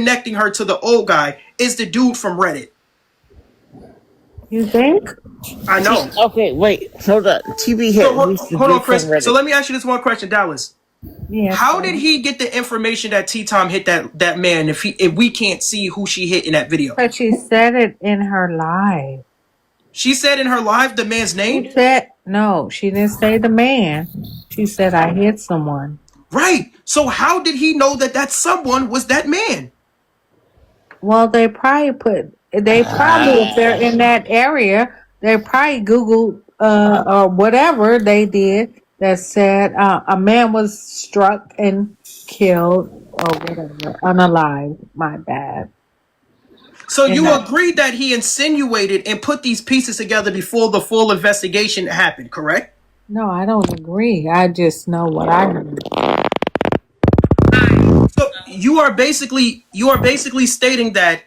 connecting her to the old guy is the dude from Reddit. You think? I know. Okay, wait, hold on. So Tvhead, who's the hold on, dude from Chris. So Reddit? let me ask you this one question, Dallas. Yes. How did he get the information that T-Tom hit that man if we can't see who she hit in that video? But she said it in her live. She said in her live the man's name? She said, no, she didn't say the man. She said, I hit someone. Right. So how did he know that someone was that man? Well, if they're in that area, they probably Googled or whatever they did that said a man was struck and killed or whatever, unalive. My bad. So And you agreed that he insinuated and put these pieces together before the full investigation happened, correct? no, I don't agree. I just know what I heard. So you are basically stating that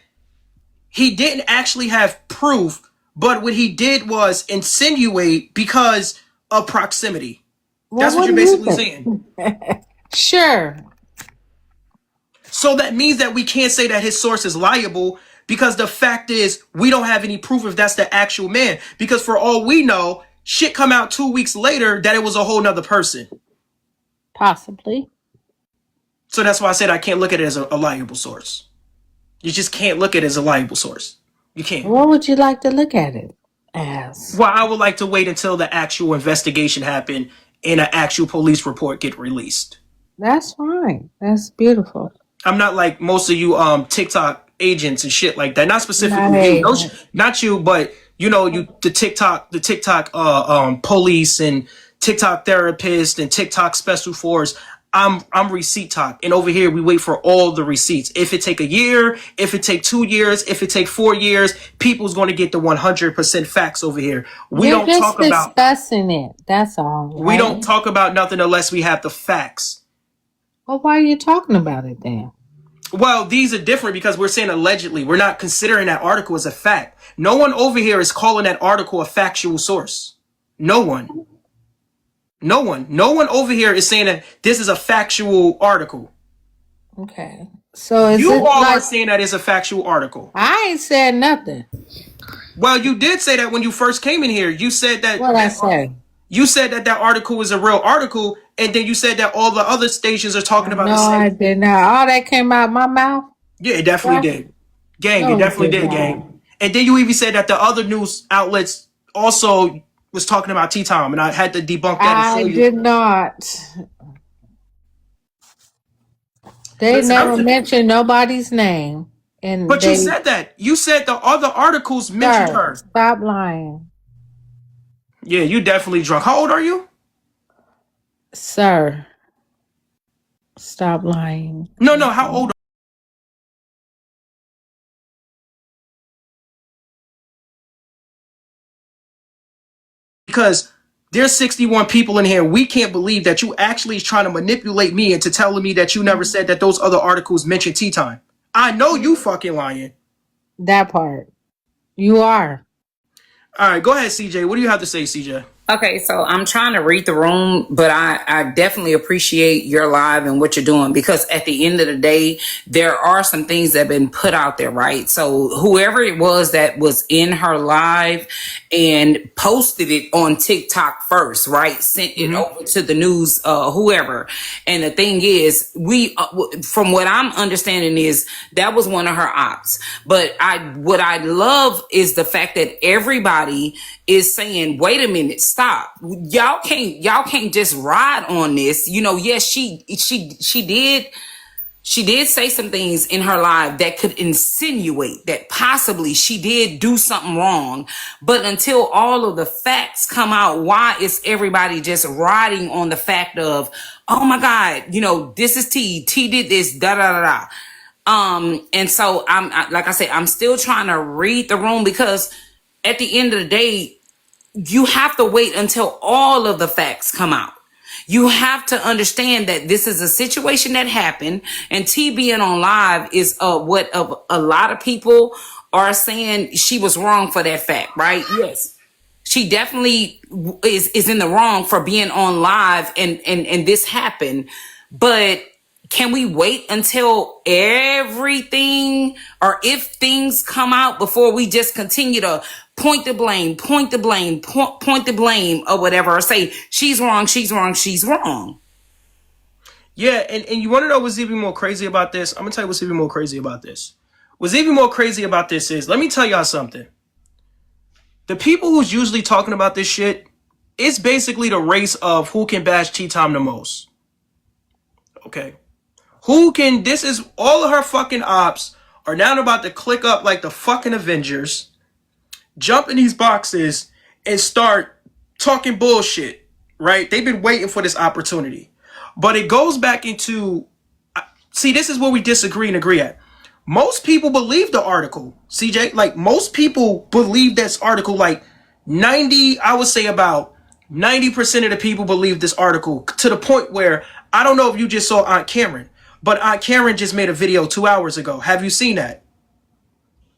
he didn't actually have proof, but what he did was insinuate because of proximity. Well, That's what you're do you basically think? saying. Sure. So that means that we can't say that his source is liable because the fact is we don't have any proof if that's the actual man. Because for all we know, shit come out 2 weeks later that it was a whole nother person. Possibly. So that's why I said I can't look at it as a liable source. You just can't look at it as a liable source. You can't. What would you like to look at it as? Well, I would like to wait until the actual investigation happened and an actual police report get released. That's fine. That's beautiful. I'm not like most of you TikTok agents and shit like that. Not specifically Hey. you, not you, but you know, the TikTok police and TikTok therapists and TikTok special force. I'm receipt talk, and over here we wait for all the receipts. If it take a year, if it take 2 years, if it take 4 years, people's going to get the 100% facts over here. We You're don't just talk about discussing it. That's all. Right? we don't talk about nothing unless we have the facts. Well, why are you talking about it then? Well, these are different because we're saying allegedly. We're not considering that article as a fact. No one over here is calling that article a factual source. No one. No one over here is saying that this is a factual article. Okay. So is You it all like, are saying that it's a factual article. I ain't said nothing. Well, you did say that when you first came in here. You said that. What I say? You said that article is a real article, and then you said that all the other stations are talking about No, the same. I did not. All that came out my mouth. Yeah, it definitely did. Gang, No, it definitely it did, did gang. And then you even said that the other news outlets also was talking about T-Tom, and I had to debunk that. I did not. They Listen, never mentioned nobody's name. And But you said that. You said the other articles mentioned her. Stop lying. Yeah, you definitely drunk. How old are you? Sir, stop lying. No, how old because there's 61 people in here. We can't believe that you actually is trying to manipulate me into telling me that you never said that those other articles mentioned tea time. I know you fucking lying. That part. You are. All right, go ahead, CJ. What do you have to say, CJ? Okay, so I'm trying to read the room, but I definitely appreciate your live and what you're doing, because at the end of the day, there are some things that have been put out there, right? So whoever it was that was in her live and posted it on TikTok first, right? Sent it over to the news, whoever. And the thing is, from what I'm understanding is that was one of her ops. But what I love is the fact that everybody is saying, wait a minute, stop. Y'all can't just ride on this. You know, yes, she did say some things in her life that could insinuate that possibly she did do something wrong. But until all of the facts come out, why is everybody just riding on the fact of, oh my God, you know, this is T did this, da da da da. And so like I said, I'm still trying to read the room, because at the end of the day, you have to wait until all of the facts come out. You have to understand that this is a situation that happened, and T being on live is what a lot of people are saying she was wrong for that fact, right? Yes. She definitely is in the wrong for being on live and this happened. But can we wait until everything, or if things come out, before we just continue to point the blame, point the blame, or whatever, or say she's wrong, she's wrong, she's wrong? Yeah, and you want to know what's even more crazy about this? I'm gonna tell you what's even more crazy about this. What's even more crazy about this is, let me tell y'all something. The people who's usually talking about this shit, it's basically the race of who can bash T-Tom the most. Okay. This is all of her fucking ops are now about to click up like the fucking Avengers, jump in these boxes, and start talking bullshit, right? They've been waiting for this opportunity. But it goes back into, see, this is where we disagree and agree at. Most people believe the article, CJ. Like, most people believe this article, like 90, I would say about 90% of the people believe this article, to the point where, I don't know if you just saw Aunt Karen, but Aunt Karen just made a video 2 hours ago. Have you seen that?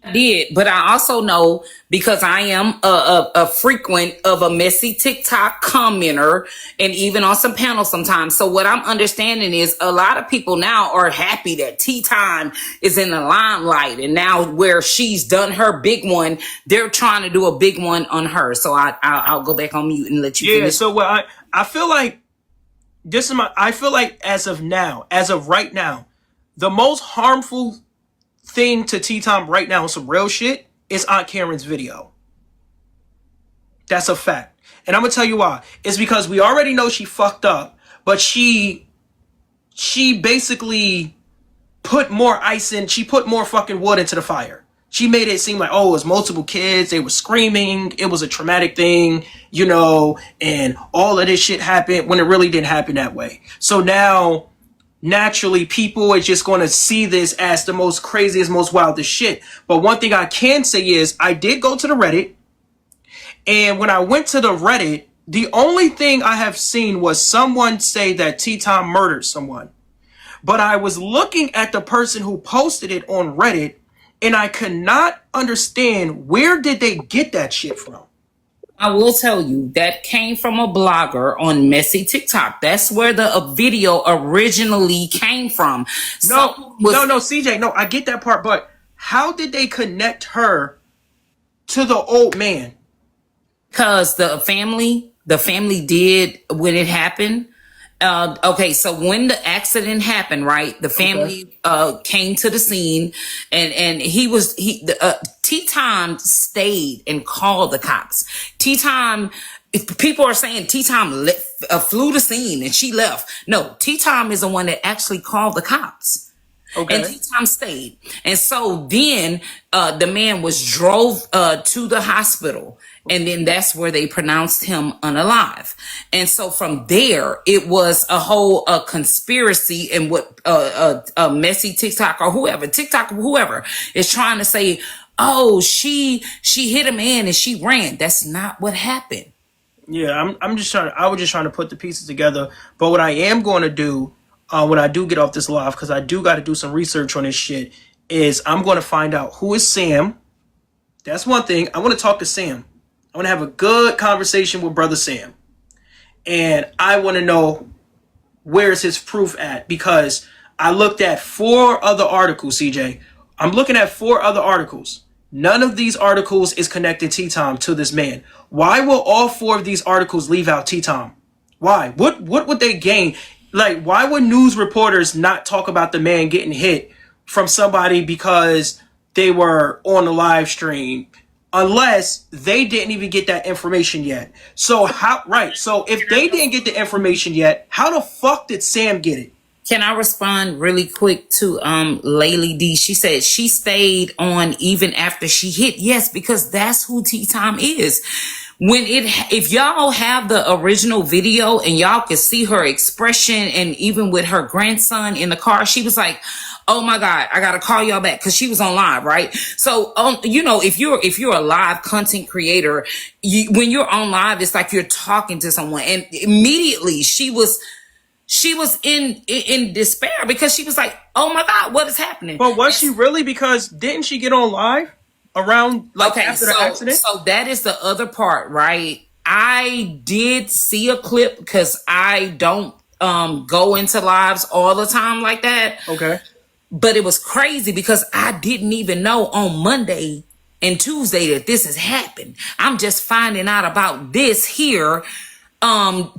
I did, but I also know, because I am a frequent of a messy TikTok commenter, and even on some panels sometimes. So what I'm understanding is a lot of people now are happy that T-Time is in the limelight, and now where she's done her big one, they're trying to do a big one on her. So I'll go back on mute and let you finish. So what I feel like, I feel like as of right now, the most harmful thing to T-Tom right now, some real shit, is Aunt Karen's video. That's a fact. And I'm gonna tell you why. It's because we already know she fucked up, but she basically put more she put more fucking wood into the fire. She made it seem like, oh, it was multiple kids, they were screaming, it was a traumatic thing, and all of this shit happened when it really didn't happen that way. So now, naturally, people are just going to see this as the most craziest, most wildest shit. But one thing I can say is, I did go to the Reddit, and when I went to the Reddit, the only thing I have seen was someone say that T-Tom murdered someone. But I was looking at the person who posted it on Reddit, and I could not understand, where did they get that shit from? I will tell you, that came from a blogger on Messy TikTok. That's where the video originally came from. No, CJ, no, I get that part, but how did they connect her to the old man? Because the family did, when it happened. Okay, so when the accident happened, right, the family came to the scene, and T-Time stayed and called the cops. T-Time, people are saying T-Time flew the scene and she left. No, T-Time is the one that actually called the cops. Okay. And T-Time stayed. And so then the man was drove to the hospital. And then that's where they pronounced him unalive. And so from there, it was a whole conspiracy, and what Messy TikTok or whoever is trying to say, oh, she hit a man and she ran. That's not what happened. Yeah, I was just trying to put the pieces together. But what I am going to do when I do get off this live, because I do got to do some research on this shit, is I'm going to find out who is Sam. That's one thing. I want to talk to Sam. I want to have a good conversation with Brother Sam. And I want to know, where's his proof at? Because I looked at 4 other articles, CJ. I'm looking at 4 other articles. None of these articles is connecting T-Tom to this man. Why will all 4 of these articles leave out T-Tom? Why? What would they gain? Like, why would news reporters not talk about the man getting hit from somebody because they were on the live stream? Unless they didn't even get that information yet. So so if they didn't get the information yet, how the fuck did Sam get it? Can I respond really quick to Laylee D? She said she stayed on even after she hit. Yes, because that's who T-Time is. If y'all have the original video and y'all could see her expression, and even with her grandson in the car, she was like, oh my God, I gotta call y'all back, because she was on live, right? So, if you're a live content creator, when you're on live, it's like you're talking to someone, and immediately she was in despair, because she was like, oh my God, what is happening? But was she really? Because didn't she get on live around after the accident? So that is the other part, right? I did see a clip, because I don't go into lives all the time like that. Okay. But it was crazy because I didn't even know on Monday and Tuesday that this has happened. I'm just finding out about this here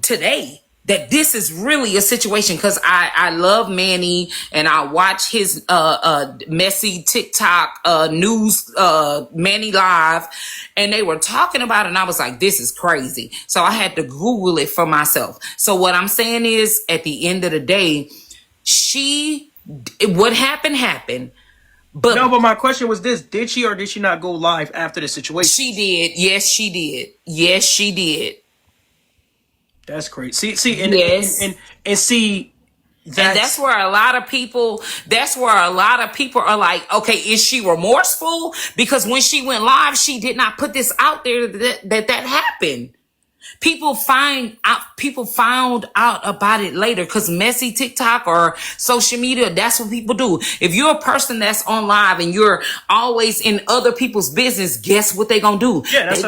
today, that this is really a situation, because I love Manny and I watch his messy TikTok news Manny Live, and they were talking about it, and I was like, this is crazy. So I had to Google it for myself. So what I'm saying is, at the end of the day, what happened. But no, but my question was this: did she or did she not go live after the situation? she did. Yes, she did. Yes, she did. That's crazy. See, Yes. and see, That's where a lot of people are like, okay, is she remorseful? Because when she went live, she did not put this out there that happened. People found out about it later, because messy TikTok or social media, that's what people do. If you're a person that's on live and you're always in other people's business, guess what they gonna do? Yeah, that's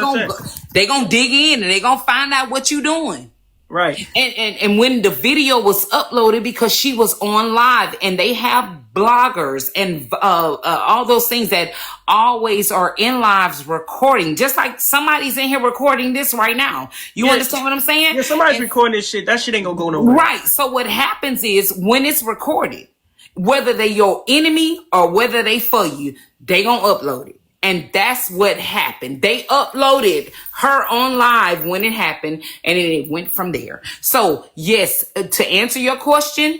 they gonna dig in and they gonna find out what you doing. Right. And when the video was uploaded, because she was on live, and they have bloggers and all those things that always are in lives recording, just like somebody's in here recording this right now. You understand what I'm saying? Yeah, somebody's recording this shit. That shit ain't gonna go nowhere. Right. So what happens is, when it's recorded, whether they your enemy or whether they for you, they gonna upload it. And that's what happened. They uploaded her on live when it happened, and it went from there. So, yes, to answer your question.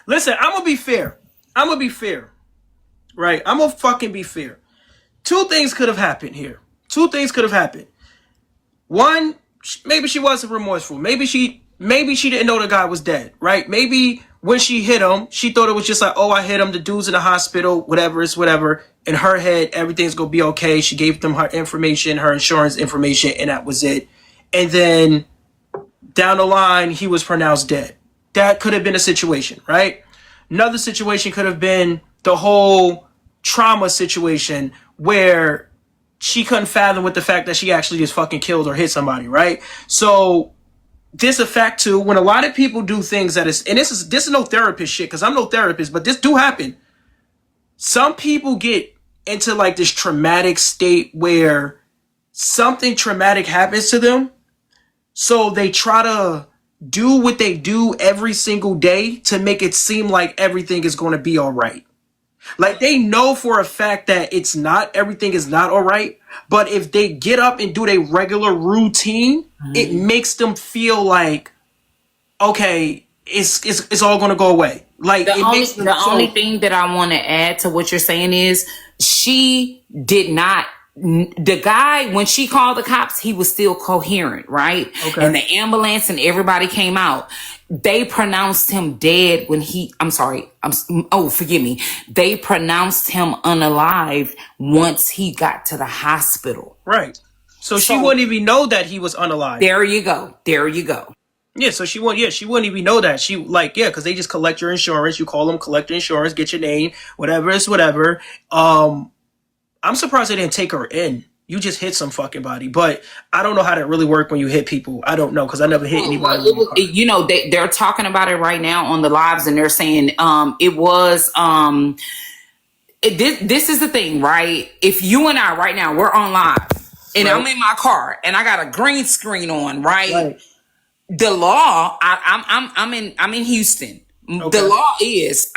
Listen, I'm going to be fair. Right? I'm going to fucking be fair. Two things could have happened here. One, maybe she wasn't remorseful. Maybe she didn't know the guy was dead, right? Maybe when she hit him, she thought it was just like, oh, I hit him, the dude's in the hospital, whatever, it's whatever. In her head, everything's going to be okay. She gave them her information, her insurance information, and that was it. And then down the line, he was pronounced dead. That could have been a situation, right? Another situation could have been the whole trauma situation where she couldn't fathom with the fact that she actually just fucking killed or hit somebody, right? So this a fact too, when a lot of people do things that is, and this is no therapist shit, because I'm no therapist, but this do happen. Some people get into like this traumatic state where something traumatic happens to them, so they try to do what they do every single day to make it seem like everything is going to be all right. Like, they know for a fact that everything is not all right, but if they get up and do their regular routine, it makes them feel like, okay, it's all going to go away. Like, The only thing that I want to add to what you're saying is, she did not. The guy, when she called the cops, he was still coherent, right? Okay. And the ambulance and everybody came out. They pronounced him dead when forgive me. They pronounced him unalive once he got to the hospital. Right. So she wouldn't even know that he was unalive. There you go. Yeah, so she wouldn't even know that. She, like, yeah, because they just collect your insurance. You call them, collect your insurance, get your name, whatever, it's whatever. I'm surprised they didn't take her in. You just hit some fucking body. But I don't know how that really worked when you hit people. I don't know, because I never hit anybody. They're talking about it right now on the lives, and they're saying it was this is the thing, right? If you and I right now, we're on live, and I'm in my car, and I got a green screen on, right? The law, I'm in Houston. Okay. The law is,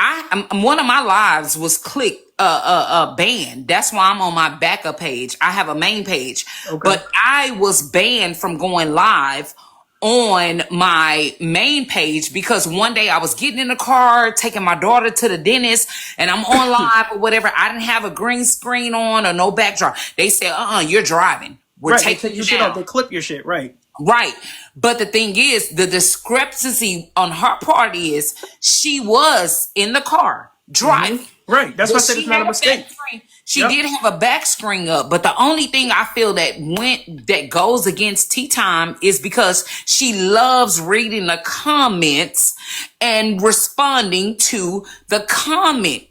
one of my lives was clicked banned. That's why I'm on my backup page. I have a main page, but I was banned from going live on my main page because one day I was getting in the car, taking my daughter to the dentist, and I'm on live or whatever. I didn't have a green screen on or no backdrop. They said, you're driving. We're taking you down. They clip your shit, right? Right. But the thing is, the discrepancy on her part is she was in the car driving. Mm-hmm. Right. That's why I said it's not a mistake. She did have a back screen up, but the only thing I feel that goes against Tea Time is because she loves reading the comments and responding to the comment.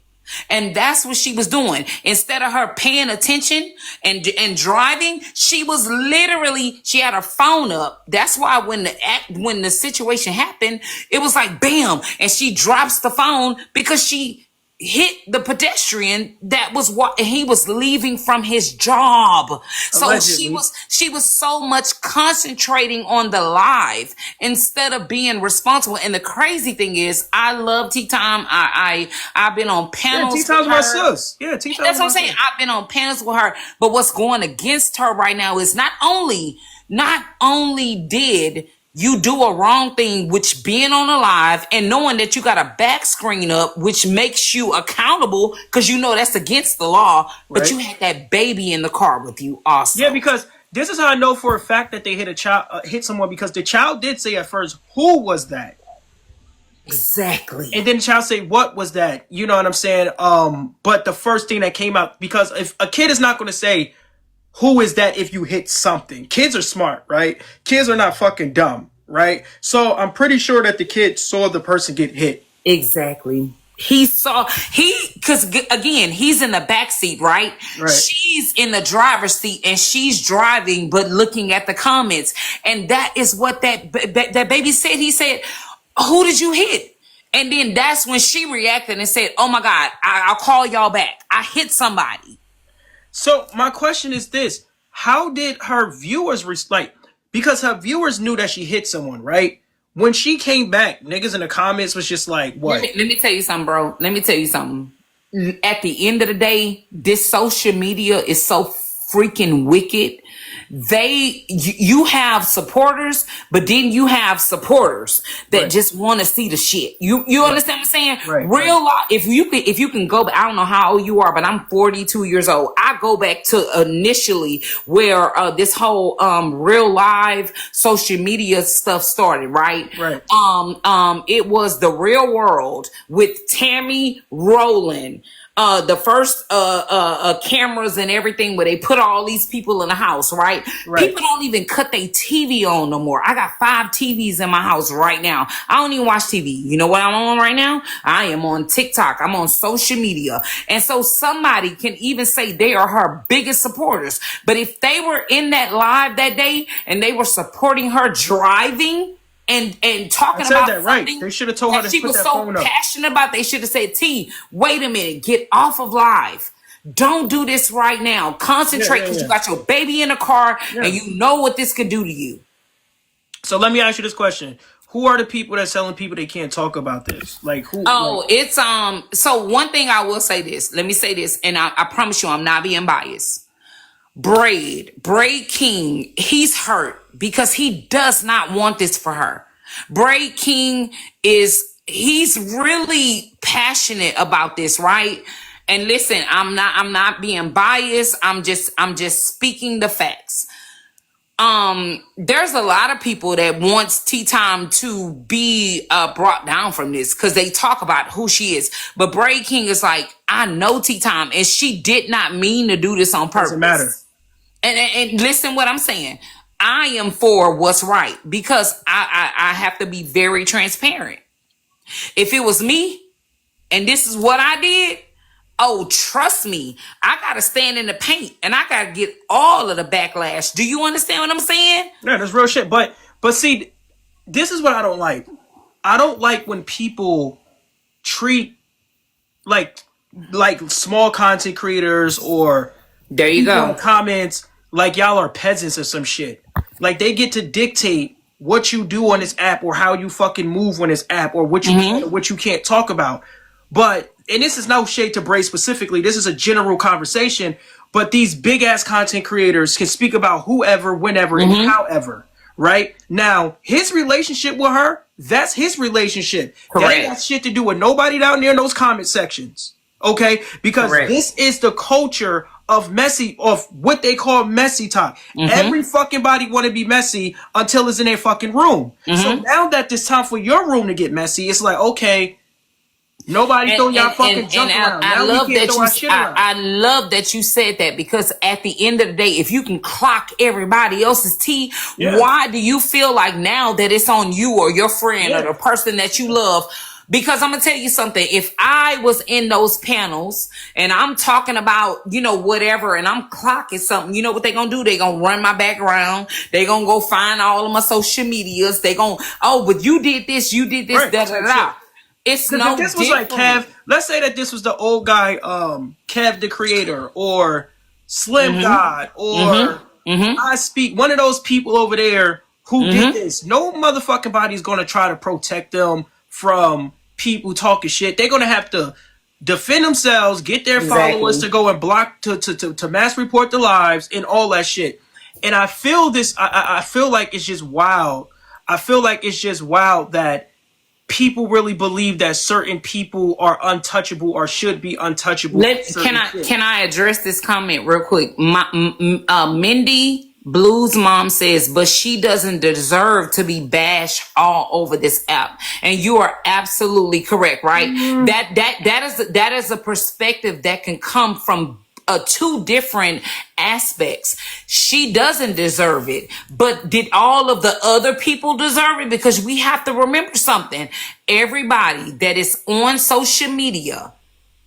And that's what she was doing. Instead of her paying attention and driving, she was literally, she had her phone up. That's why when the situation happened, it was like bam, and she drops the phone because she hit the pedestrian that was what he was leaving from his job. So Allegedly. she was so much concentrating on the live instead of being responsible. And the crazy thing is, I love Tea Time. I've been on panels. Tea Time's with my her. sis. Yeah, Tea Time's That's what my I'm saying. sis. I've been on panels with her, but what's going against her right now is not only did you do a wrong thing, which being on a live and knowing that you got a back screen up, which makes you accountable because you know that's against the law, but Right. you had that baby in the car with you also. Yeah, because this is how I know for a fact that they hit someone, because the child did say at first, "Who was that?" Exactly. And then the child say, "What was that?" You know what I'm saying? But the first thing that came out, because if a kid is not going to say, "Who is that?" if you hit something. Kids are smart, right? Kids are not fucking dumb, right? So I'm pretty sure that the kid saw the person get hit. Exactly. Because again, he's in the back seat, right? Right. She's in the driver's seat and she's driving, but looking at the comments. And that is what that baby said. He said, "Who did you hit?" And then that's when she reacted and said, "Oh my God, I'll call y'all back. I hit somebody." So my question is this: how did her viewers because her viewers knew that she hit someone, right? When she came back, niggas in the comments was just like, "What?" Let me tell you something, bro. Let me tell you something. At the end of the day, this social media is so freaking wicked. You have supporters, but then you have supporters that Right. just want to see the shit. You understand what I'm saying? Right, Real life. If you can go, I don't know how old you are, but I'm 42 years old. I go back to initially where this whole real live social media stuff started, right? Right. It was The Real World with Tammy Rowland. The first cameras and everything where they put all these people in the house, right? Right. People don't even cut their TV on no more. I got 5 TVs in my house right now. I don't even watch TV. You know what I'm on right now? I am on TikTok. I'm on social media. And so somebody can even say they are her biggest supporters. But if they were in that live that day and they were supporting her driving and talking I said about that right. something They should have told her that to she put was that so phone up. passionate about, they should have said, "T, wait a minute, get off of live. Don't do this right now. Concentrate because you got your baby in the car and you know what this could do to you." So let me ask you this question: who are the people that's telling people they can't talk about this? Like who? Oh, it's so one thing I will say this. Let me say this, and I promise you I'm not being biased. Braid King, he's hurt because he does not want this for her. Braid King he's really passionate about this, right? And listen, I'm not being biased. I'm just speaking the facts. There's a lot of people that wants Tea Time to be brought down from this because they talk about who she is. But Braid King is like, I know Tea Time, and she did not mean to do this on purpose. Doesn't matter. And listen what I'm saying. I am for what's right because I have to be very transparent. If it was me and this is what I did, oh, trust me, I got to stand in the paint and I got to get all of the backlash. Do you understand what I'm saying? Yeah, that's real shit. But see, this is what I don't like. I don't like when people treat like small content creators or There you people in go. the comments like y'all are peasants or some shit. Like they get to dictate what you do on this app or how you fucking move on this app or what you can or what you can't talk about. But and this is no shade to Bray specifically. This is a general conversation. But these big ass content creators can speak about whoever, whenever, and however. Right now, his relationship with her, that's his relationship. Correct. That ain't got shit to do with nobody down there in those comment sections. Okay, because Correct. this is the culture of what they call messy talk. Every fucking body want to be messy until it's in their fucking room. So now that it's time for your room to get messy, it's like, okay, nobody throw y'all fucking junk around. I Now love we can't that throw our shit around. I love that you said that because at the end of the day, if you can clock everybody else's tea, why do you feel like now that it's on you or your friend or the person that you love Because I'm gonna tell you something. If I was in those panels and I'm talking about, whatever, and I'm clocking something, you know what they gonna do? They gonna run my background. They gonna go find all of my social medias. They gonna, but you did this, Right. da da da. It's Because if no this was like different. Kev, let's say that this was the old guy, Kev the Creator, or Slim God, or I Speak, one of those people over there who did this. No motherfucking body's gonna try to protect them from people talking shit. They're gonna have to defend themselves, get their followers to go and block to mass report the lives and all that shit. And I feel this. I feel like it's just wild. I feel like it's just wild that people really believe that certain people are untouchable or should be untouchable. Can I address this comment real quick? Mindy Blues Mom says, but she doesn't deserve to be bashed all over this app. And you are absolutely correct, right? That is a perspective that can come from two different aspects. She doesn't deserve it, but did all of the other people deserve it? Because we have to remember something. Everybody that is on social media,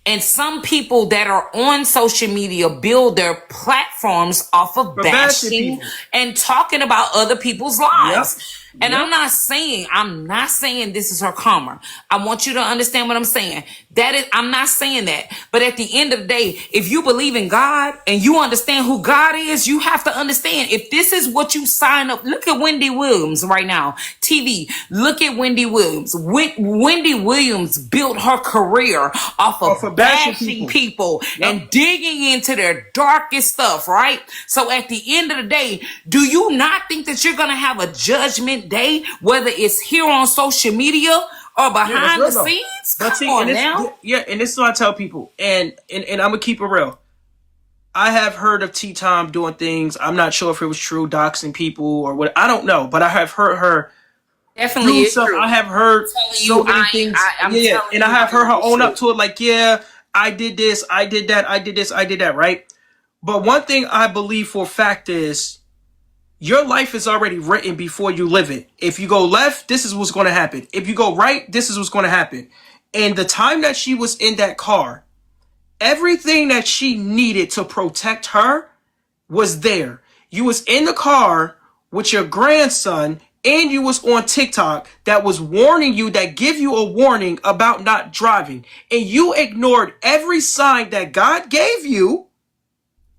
and some people that are on social media build their platforms off of bashing and talking about other people's lives. And I'm not saying this is her karma. I want you to understand what I'm saying. I'm not saying that. But at the end of the day, if you believe in God and you understand who God is, you have to understand if this is what you sign up. Look at Wendy Williams right now. TV. Look at Wendy Williams. Wendy Williams built her career off of bashing people and digging into their darkest stuff, right? So at the end of the day, do you not think that you're going to have a judgment day, whether it's here on social media or behind the scenes? Come on now. And this is what I tell people, and I'm gonna keep it real. I have heard of T-Tom doing things. I'm not sure if it was true, doxing people or what. I don't know, but I have heard her. Definitely is true. I have heard so many things. And I have heard her own up to it. Like, I did this, I did that, I did this, I did that. Right. But one thing I believe for a fact is, your life is already written before you live it. If you go left, this is what's going to happen. If you go right, this is what's going to happen. And the time that she was in that car, everything that she needed to protect her was there. You was in the car with your grandson, and you was on TikTok that was warning you, that give you a warning about not driving. And you ignored every sign that God gave you.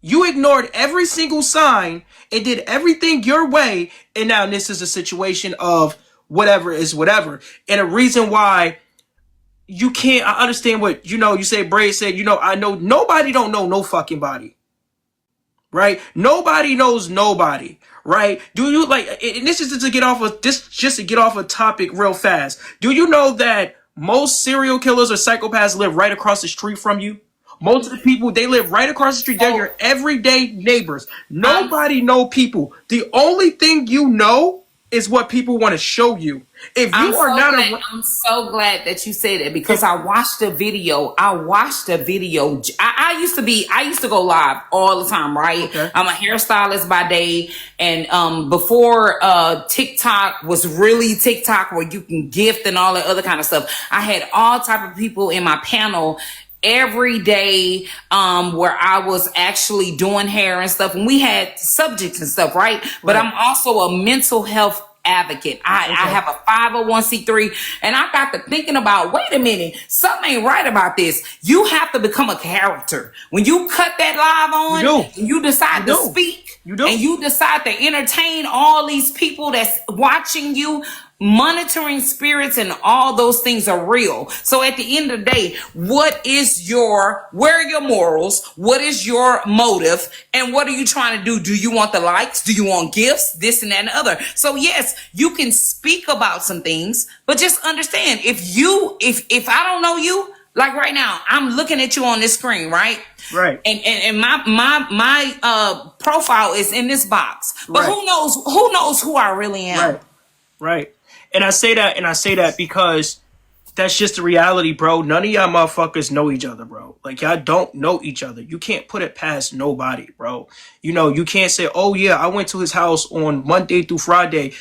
You ignored every single sign and did everything your way. And now this is a situation of whatever is whatever. And a reason why you can't, I understand what, you say, Braid said, I know nobody don't know no fucking body. Right? Nobody knows nobody. Right? Do you and this is just to get off a topic real fast. Do you know that most serial killers or psychopaths live right across the street from you? Most of the people, they live right across the street. They're your everyday neighbors. Nobody know people. The only thing you know is what people want to show you. If you I'm so glad that you say that, because I watched a video. I used to go live all the time, right? Okay. I'm a hairstylist by day. And before TikTok was really TikTok, where you can gift and all that other kind of stuff, I had all type of people in my panel every day, where I was actually doing hair and stuff, and we had subjects and stuff, right? But I'm also a mental health advocate. I have a 501c3, and I got to thinking about, wait a minute, something ain't right about this. You have to become a character. When you cut that live on, you decide to speak, and you decide to entertain all these people that's watching you. Monitoring spirits and all those things are real. So at the end of the day, where are your morals? What is your motive? And what are you trying to do? Do you want the likes? Do you want gifts? This and that and the other. So yes, you can speak about some things, but just understand, if I don't know you, like right now, I'm looking at you on this screen, right? Right. And my profile is in this box. But who knows who I really am? Right. And I say that because that's just the reality, bro. None of y'all motherfuckers know each other, bro. Like, y'all don't know each other. You can't put it past nobody, bro. You can't say, oh yeah, I went to his house on Monday through Friday.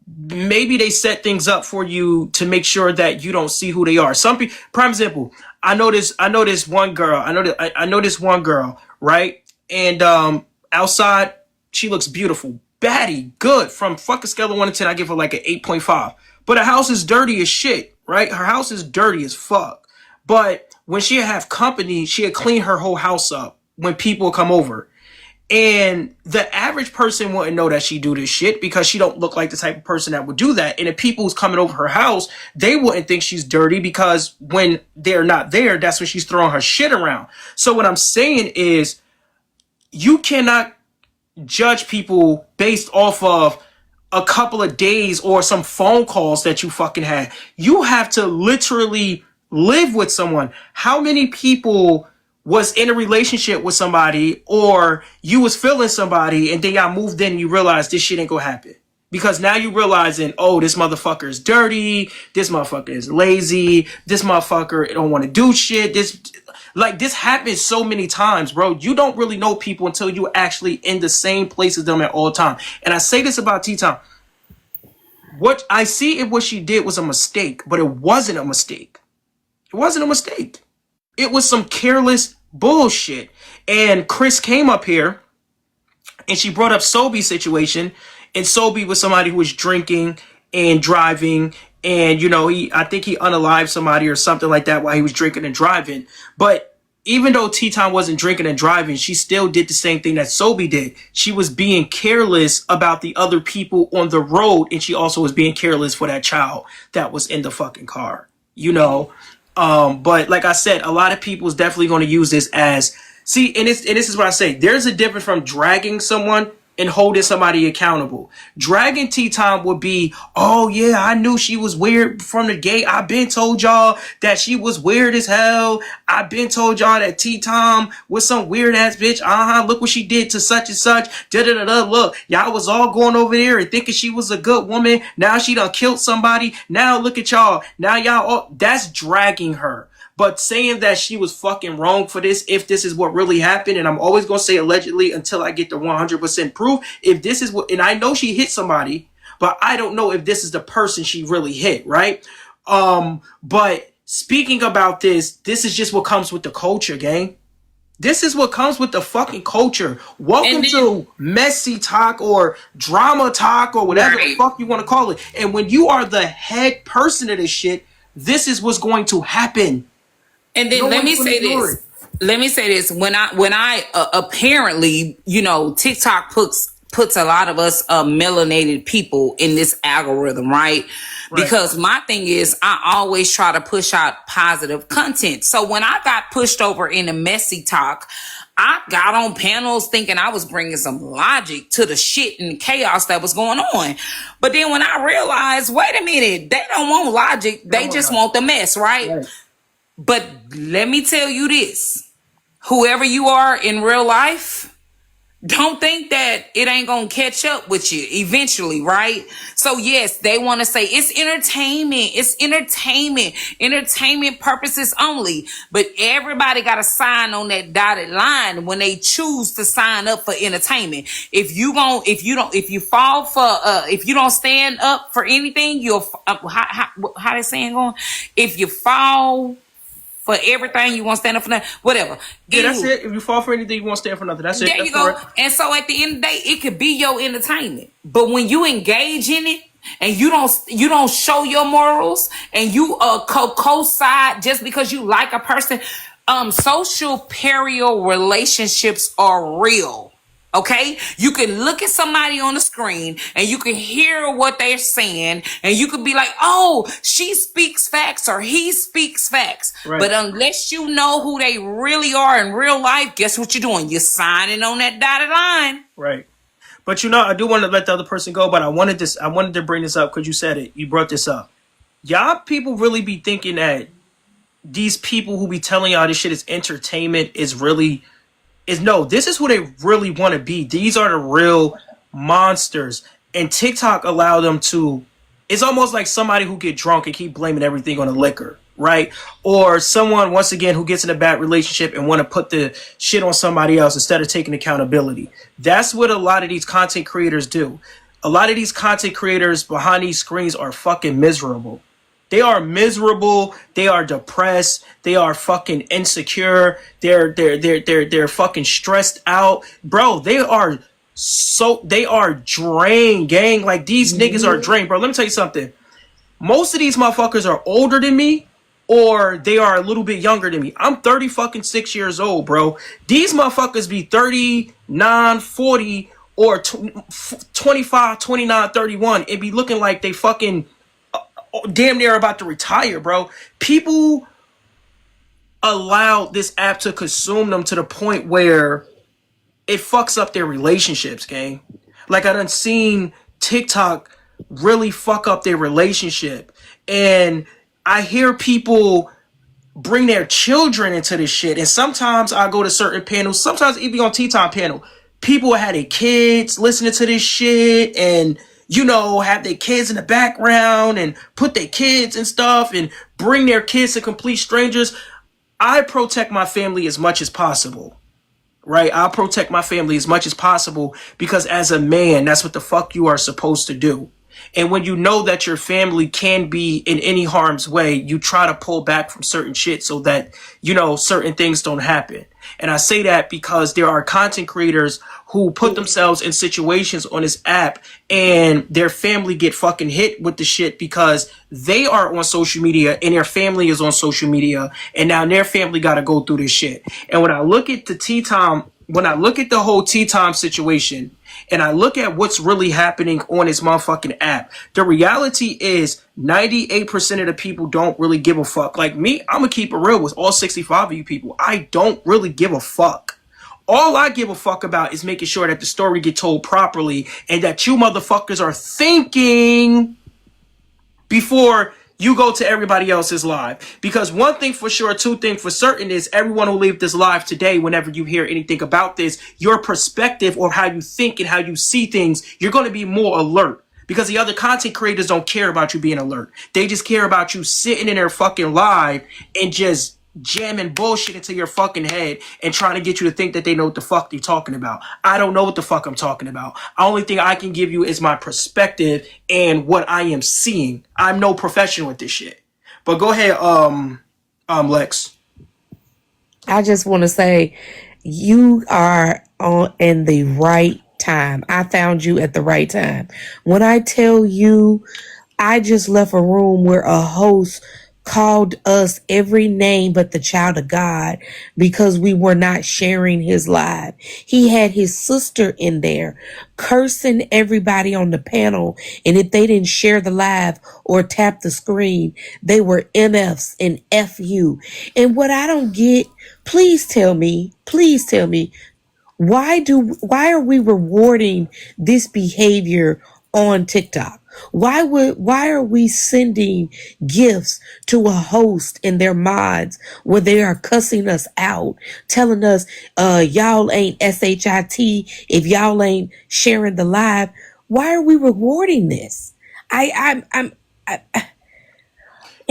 maybe they set things up for you to make sure that you don't see who they are. Some people, prime example, I know this one girl, I know this one girl, right? And outside, she looks beautiful, baddie, good. From fucking scale of 1 to 10, I give her like an 8.5. But her house is dirty as shit, right? Her house is dirty as fuck. But when she have company, she'll clean her whole house up when people come over. And the average person wouldn't know that she do this shit because she don't look like the type of person that would do that. And if people who's coming over her house, they wouldn't think she's dirty because when they're not there, that's when she's throwing her shit around. So what I'm saying is you cannot judge people based off of a couple of days or some phone calls that you fucking had. You have to literally live with someone. How many people was in a relationship with somebody, or you was feeling somebody and then y'all moved in and you realized this shit ain't gonna happen? Because now you realizing, oh, this motherfucker is dirty, this motherfucker is lazy, this motherfucker don't want to do shit. This happens so many times, bro. You don't really know people until you actually in the same place as them at all time. And I say this about T-Time. What I see if what she did was a mistake, but it wasn't a mistake. It wasn't a mistake. It was some careless bullshit. And Chris came up here and she brought up Sobe's situation. And Sobe was somebody who was drinking and driving. And, you know, I think he unalived somebody or something like that while he was drinking and driving. But even though T-Time wasn't drinking and driving, she still did the same thing that Sobe did. She was being careless about the other people on the road. And she also was being careless for that child that was in the fucking car, you know. But like I said, a lot of people is definitely going to use this as, see, and this is what I say. There's a difference from dragging someone and holding somebody accountable. Dragging T-Time would be, oh yeah, I knew she was weird from the gate. I been told y'all that she was weird as hell. I been told y'all that T-Time was some weird ass bitch. Look what she did to such and such. Da-da-da-da. Look, y'all was all going over there and thinking she was a good woman. Now she done killed somebody. Now look at y'all. Now y'all all, that's dragging her. But saying that she was fucking wrong for this, if this is what really happened, and I'm always going to say allegedly until I get the 100% proof, if this is what, and I know she hit somebody, but I don't know if this is the person she really hit, right? But speaking about this is just what comes with the culture, gang. This is what comes with the fucking culture. Welcome to messy talk or drama talk or whatever the fuck you want to call it. And when you are the head person of this shit, this is what's going to happen. And then let me say this. When I apparently, you know, TikTok puts a lot of us melanated people in this algorithm, right? Because my thing is, I always try to push out positive content. So when I got pushed over in a messy talk, I got on panels thinking I was bringing some logic to the shit and chaos that was going on. But then when I realized, wait a minute, they don't want logic. They just want the mess, right? But let me tell you this, whoever you are in real life, don't think that it ain't gonna catch up with you eventually, right? So yes, they want to say it's entertainment purposes only. But everybody got to sign on that dotted line when they choose to sign up for entertainment. If you don't stand up for anything, you'll how they saying going? If you fall for everything, you won't stand up for nothing. Whatever. Yeah, that's it. If you fall for anything, you won't stand for nothing. That's it. There you go. And so at the end of the day, it could be your entertainment. But when you engage in it and you don't show your morals and you co-side just because you like a person, social perio relationships are real. Okay, you can look at somebody on the screen and you can hear what they're saying and you could be like, oh, she speaks facts or he speaks facts. Right. But unless you know who they really are in real life, guess what you're doing? You're signing on that dotted line. Right. But you know, I do want to let the other person go, but I wanted to bring this up because you said it. You brought this up. Y'all people really be thinking that these people who be telling y'all this shit is entertainment no, this is who they really want to be. These are the real monsters. And TikTok allowed them to, it's almost like somebody who get drunk and keep blaming everything on the liquor, right? Or someone, once again, who gets in a bad relationship and want to put the shit on somebody else instead of taking accountability. That's what a lot of these content creators do. a lot of these content creators behind these screens are fucking miserable. They are miserable. They are depressed. They are fucking insecure. They're fucking stressed out, bro. They are drained, gang. Like these niggas are drained, bro. Let me tell you something. Most of these motherfuckers are older than me, or they are a little bit younger than me. I'm 30 fucking 6 years old, bro. These motherfuckers be 39, 40, or 25, 29, 31, and be looking like they fucking damn near about to retire, bro. People allow this app to consume them to the point where it fucks up their relationships, gang. Like I done seen TikTok really fuck up their relationship. And I hear people bring their children into this shit. And sometimes I go to certain panels, sometimes even on T-Time panel, people had their kids listening to this shit and, you know, have their kids in the background and put their kids and stuff and bring their kids to complete strangers. I protect my family as much as possible. Right? I'll protect my family as much as possible because as a man, that's what the fuck you are supposed to do. And when you know that your family can be in any harm's way, you try to pull back from certain shit so that, you know, certain things don't happen. And I say that because there are content creators who put themselves in situations on this app and their family get fucking hit with the shit because they are on social media and their family is on social media and now their family got to go through this shit. And when I look at the whole Tea Time situation and I look at what's really happening on this motherfucking app, the reality is 98% of the people don't really give a fuck. Like me, I'm gonna keep it real with all 65 of you people. I don't really give a fuck. All I give a fuck about is making sure that the story get told properly and that you motherfuckers are thinking before you go to everybody else's live. Because one thing for sure, two things for certain is everyone who leave this live today, whenever you hear anything about this, your perspective or how you think and how you see things, you're going to be more alert. Because the other content creators don't care about you being alert. They just care about you sitting in their fucking live and just jamming bullshit into your fucking head and trying to get you to think that they know what the fuck they're talking about. I don't know what the fuck I'm talking about. The only thing I can give you is my perspective and what I am seeing. I'm no professional with this shit. But go ahead, Lex. I just want to say you are in the right time. I found you at the right time. When I tell you, I just left a room where a host called us every name but the child of God because we were not sharing his live. He had his sister in there cursing everybody on the panel, and if they didn't share the live or tap the screen, they were MFs and FU. And what I don't get, please tell me, why are we rewarding this behavior on TikTok? Why are we sending gifts to a host and their mods where they are cussing us out, telling us, y'all ain't SHIT if y'all ain't sharing the live? Why are we rewarding this? You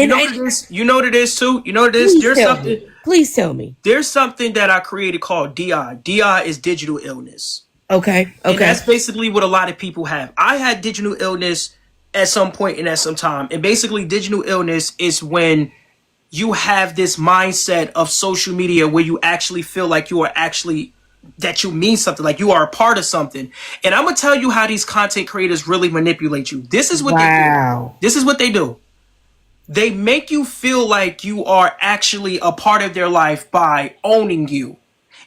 know what it is? You know what it is too? You know what it is? Please tell me. There's something that I created called DI. DI is digital illness. Okay. And that's basically what a lot of people have. I had digital illness at some point and at some time. And basically digital illness is when you have this mindset of social media where you actually feel like you are actually, that you mean something, like you are a part of something. And I'm going to tell you how these content creators really manipulate you. This is what they do. This is what they do. They make you feel like you are actually a part of their life by owning you.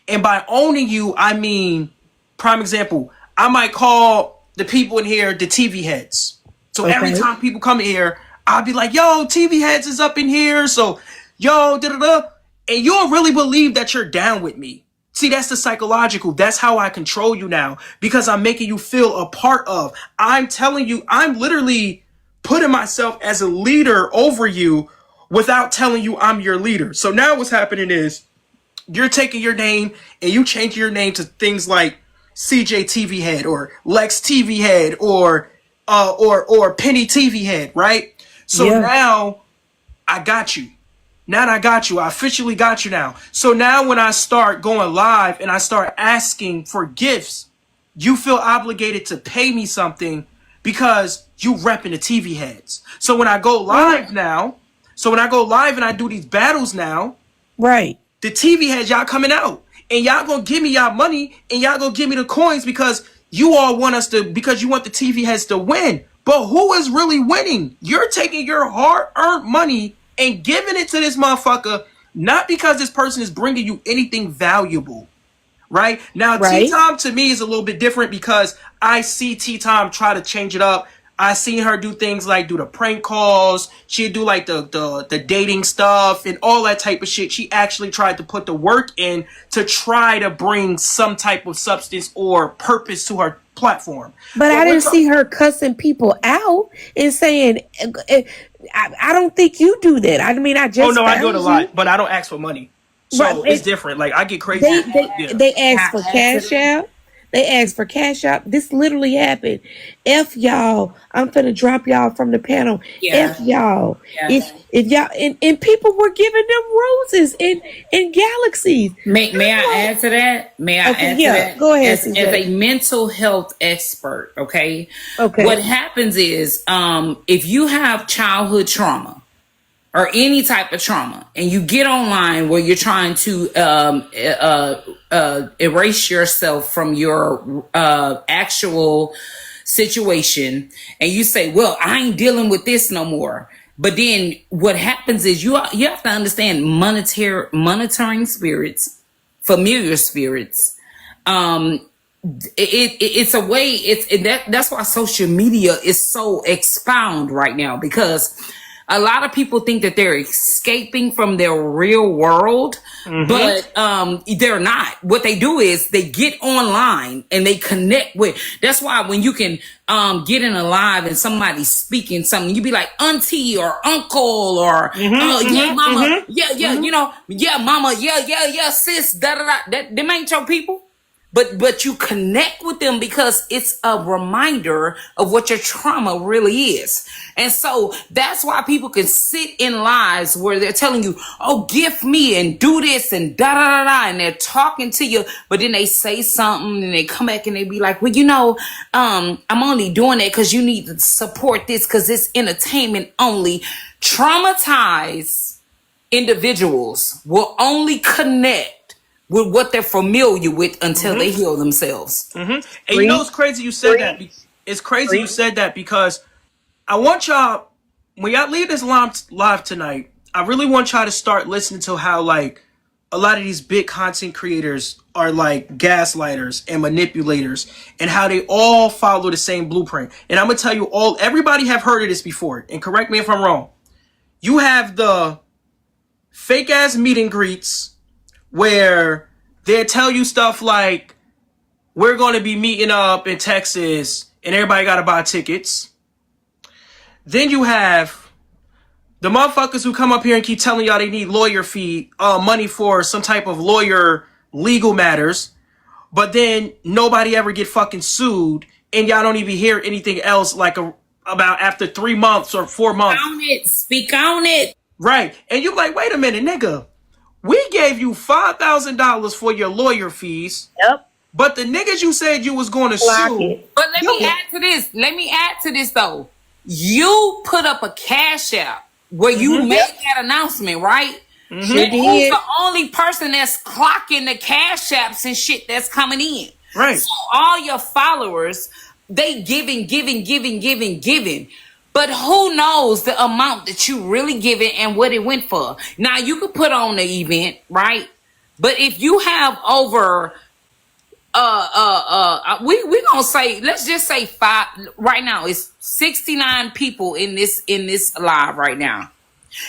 And by owning you, I mean, prime example, I might call the people in here the TV heads. So every time people come in here, I'll be like, yo, TV heads is up in here. So, yo, da-da-da. And you'll really believe that you're down with me. See, that's the psychological. That's how I control you now. Because I'm making you feel a part of. I'm telling you, I'm literally putting myself as a leader over you without telling you I'm your leader. So now what's happening is you're taking your name and you change your name to things like CJ TV Head or Lex TV Head or Penny TV Head, right? So now I got you. Now I got you. I officially got you now. So now when I start going live and I start asking for gifts, you feel obligated to pay me something because you repping the TV heads. So when I go live now, and I do these battles now, Right. the TV heads, y'all coming out. And y'all gonna give me y'all money and y'all gonna give me the coins because you all want us to, because you want the TV heads to win. But who is really winning? You're taking your hard-earned money and giving it to this motherfucker, not because this person is bringing you anything valuable. Right? Now, Right. T-Time to me is a little bit different because I see T-Time try to change it up. I seen her do things like do the prank calls. She'd do like the dating stuff and all that type of shit. She actually tried to put the work in to try to bring some type of substance or purpose to her platform. But I didn't see her cussing people out and saying, I don't think you do that. I mean, I just. Oh, no, I do it a found lot, you. but I don't ask for money. So Right. it's different. Like, I get crazy. They asked for cash out. They asked for cash out. This literally happened. F y'all. I'm finna drop y'all from the panel. Yeah. F y'all. Yeah. If y'all and people were giving them roses in galaxies. May I add to that? May I add to that? Go ahead. As a mental health expert, okay? Okay. What happens is, if you have childhood trauma or any type of trauma, and you get online where you're trying to erase yourself from your actual situation, and you say, "Well, I ain't dealing with this no more." But then what happens is you have to understand monitoring spirits, familiar spirits. It's a way. That's why social media is so expound right now, because a lot of people think that they're escaping from their real world, but they're not. What they do is they get online and they connect with. That's why when you can get in a live and somebody's speaking something, you be like auntie or uncle or yeah mama, you know, yeah mama, yeah sis, da da da. Them ain't your people. But you connect with them because it's a reminder of what your trauma really is. And so that's why people can sit in lives where they're telling you, oh, gift me and do this and da da da da, and they're talking to you, but then they say something and they come back and they be like, well, you know, I'm only doing that because you need to support this because it's entertainment only. Traumatized individuals will only connect with what they're familiar with until they heal themselves. And you know it's crazy you said that. It's crazy you said that because I want y'all, when y'all leave this live tonight, I really want y'all to start listening to how like a lot of these big content creators are like gaslighters and manipulators and how they all follow the same blueprint. And I'm going to tell you everybody have heard of this before, and correct me if I'm wrong. You have the fake ass meet and greets where they tell you stuff like, we're going to be meeting up in Texas and everybody got to buy tickets. Then you have the motherfuckers who come up here and keep telling y'all they need lawyer fee, money for some type of lawyer legal matters. But then nobody ever get fucking sued and y'all don't even hear anything else like about after 3 months or 4 months. Speak on it. Right. And you're like, wait a minute, nigga. We gave you $5,000 for your lawyer fees. Yep. But the niggas you said you was going to sue. But let me add to this though. You put up a cash app where you made that announcement, right? And who's the only person that's clocking the cash apps and shit that's coming in? Right. So all your followers, they giving. But who knows the amount that you really giving and what it went for? Now you could put on the event, right? But if you have over we gonna say, let's just say 5 right now, it's 69 people in this live right now.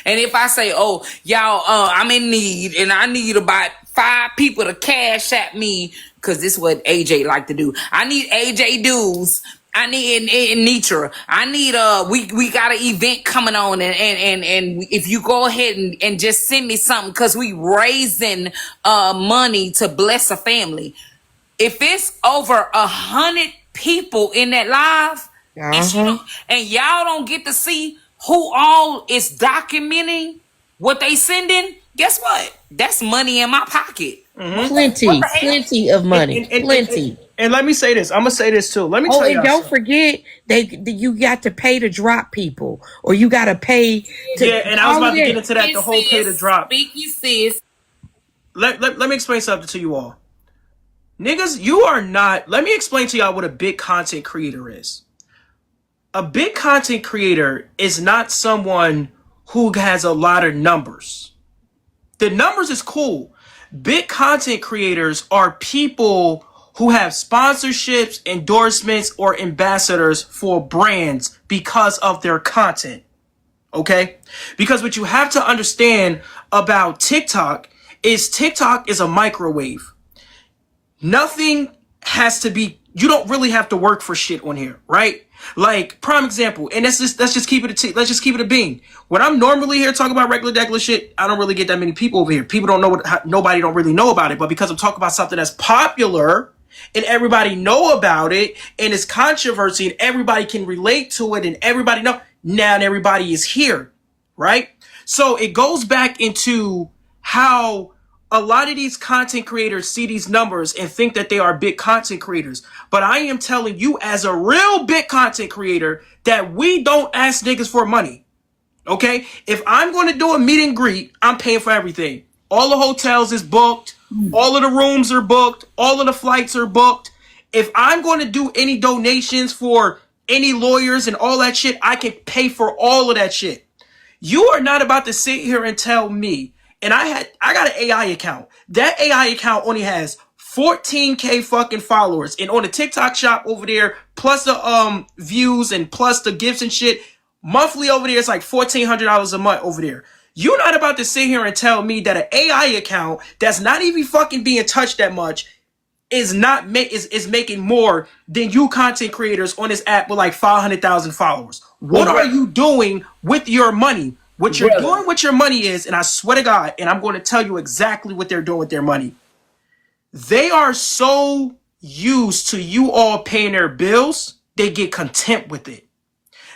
And if I say, oh, y'all, I'm in need and I need about 5 people to cash at me, because this is what AJ like to do. I need AJ dues. I need Nitra. I need we got an event coming on and if you go ahead and just send me something, because we raising money to bless a family. If it's over 100 people in that live, and y'all don't get to see who all is documenting what they sending, guess what? That's money in my pocket. Plenty, plenty of And money, plenty. and let me say this. I'm gonna say this too. Let me Oh, tell and y'all don't something. forget you got to pay to drop people, or you got to pay to Yeah, and I was all of about to get that. into that. The whole pay to drop. Speaky sis. Let me explain something to you all. Niggas, you are not. Let me explain to y'all what a big content creator is. A big content creator is not someone who has a lot of numbers. The numbers is cool. Big content creators are people who have sponsorships, endorsements, or ambassadors for brands because of their content. Okay? Because what you have to understand about TikTok is a microwave. Nothing has to be, you don't really have to work for shit on here, right? Like, prime example, and let's just keep it let's just keep it a bean. When I'm normally here talking about regular shit, I don't really get that many people over here. People don't know nobody don't really know about it, but because I'm talking about something that's popular and everybody know about it and it's controversy and everybody can relate to it and everybody know, now everybody is here, right? So it goes back into how a lot of these content creators see these numbers and think that they are big content creators. But I am telling you, as a real big content creator, that we don't ask niggas for money. Okay? If I'm going to do a meet and greet, I'm paying for everything. All the hotels is booked. All of the rooms are booked. All of the flights are booked. If I'm going to do any donations for any lawyers and all that shit, I can pay for all of that shit. You are not about to sit here and tell me, and I got an AI account. That AI account only has 14K fucking followers. And on the TikTok shop over there, plus the views and plus the gifts and shit, monthly over there it's like $1,400 a month over there. You're not about to sit here and tell me that an AI account that's not even fucking being touched that much is not is making more than you content creators on this app with like 500,000 followers. What are you doing with your money? What you're doing with your money is, and I swear to God, and I'm going to tell you exactly what they're doing with their money. They are so used to you all paying their bills, they get content with it.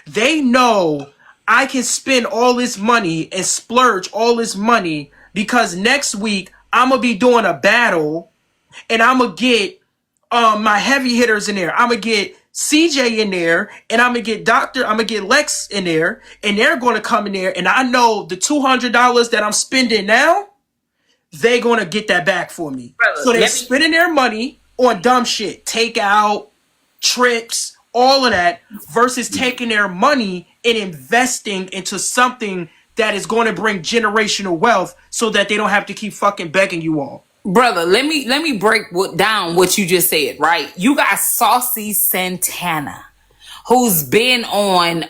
They know I can spend all this money and splurge all this money because next week I'm going to be doing a battle and I'm gonna get my heavy hitters in there. I'm gonna get CJ in there, and I'm gonna get Lex in there, and they're gonna come in there, and I know the $200 that I'm spending now, they're gonna get that back for me. Brother, So they're spending their money on dumb shit, takeout, trips, all of that, versus taking their money and investing into something that is going to bring generational wealth, so that they don't have to keep fucking begging you all. brother, let me break down what you just said, right? You got Saucy Santana, who's been on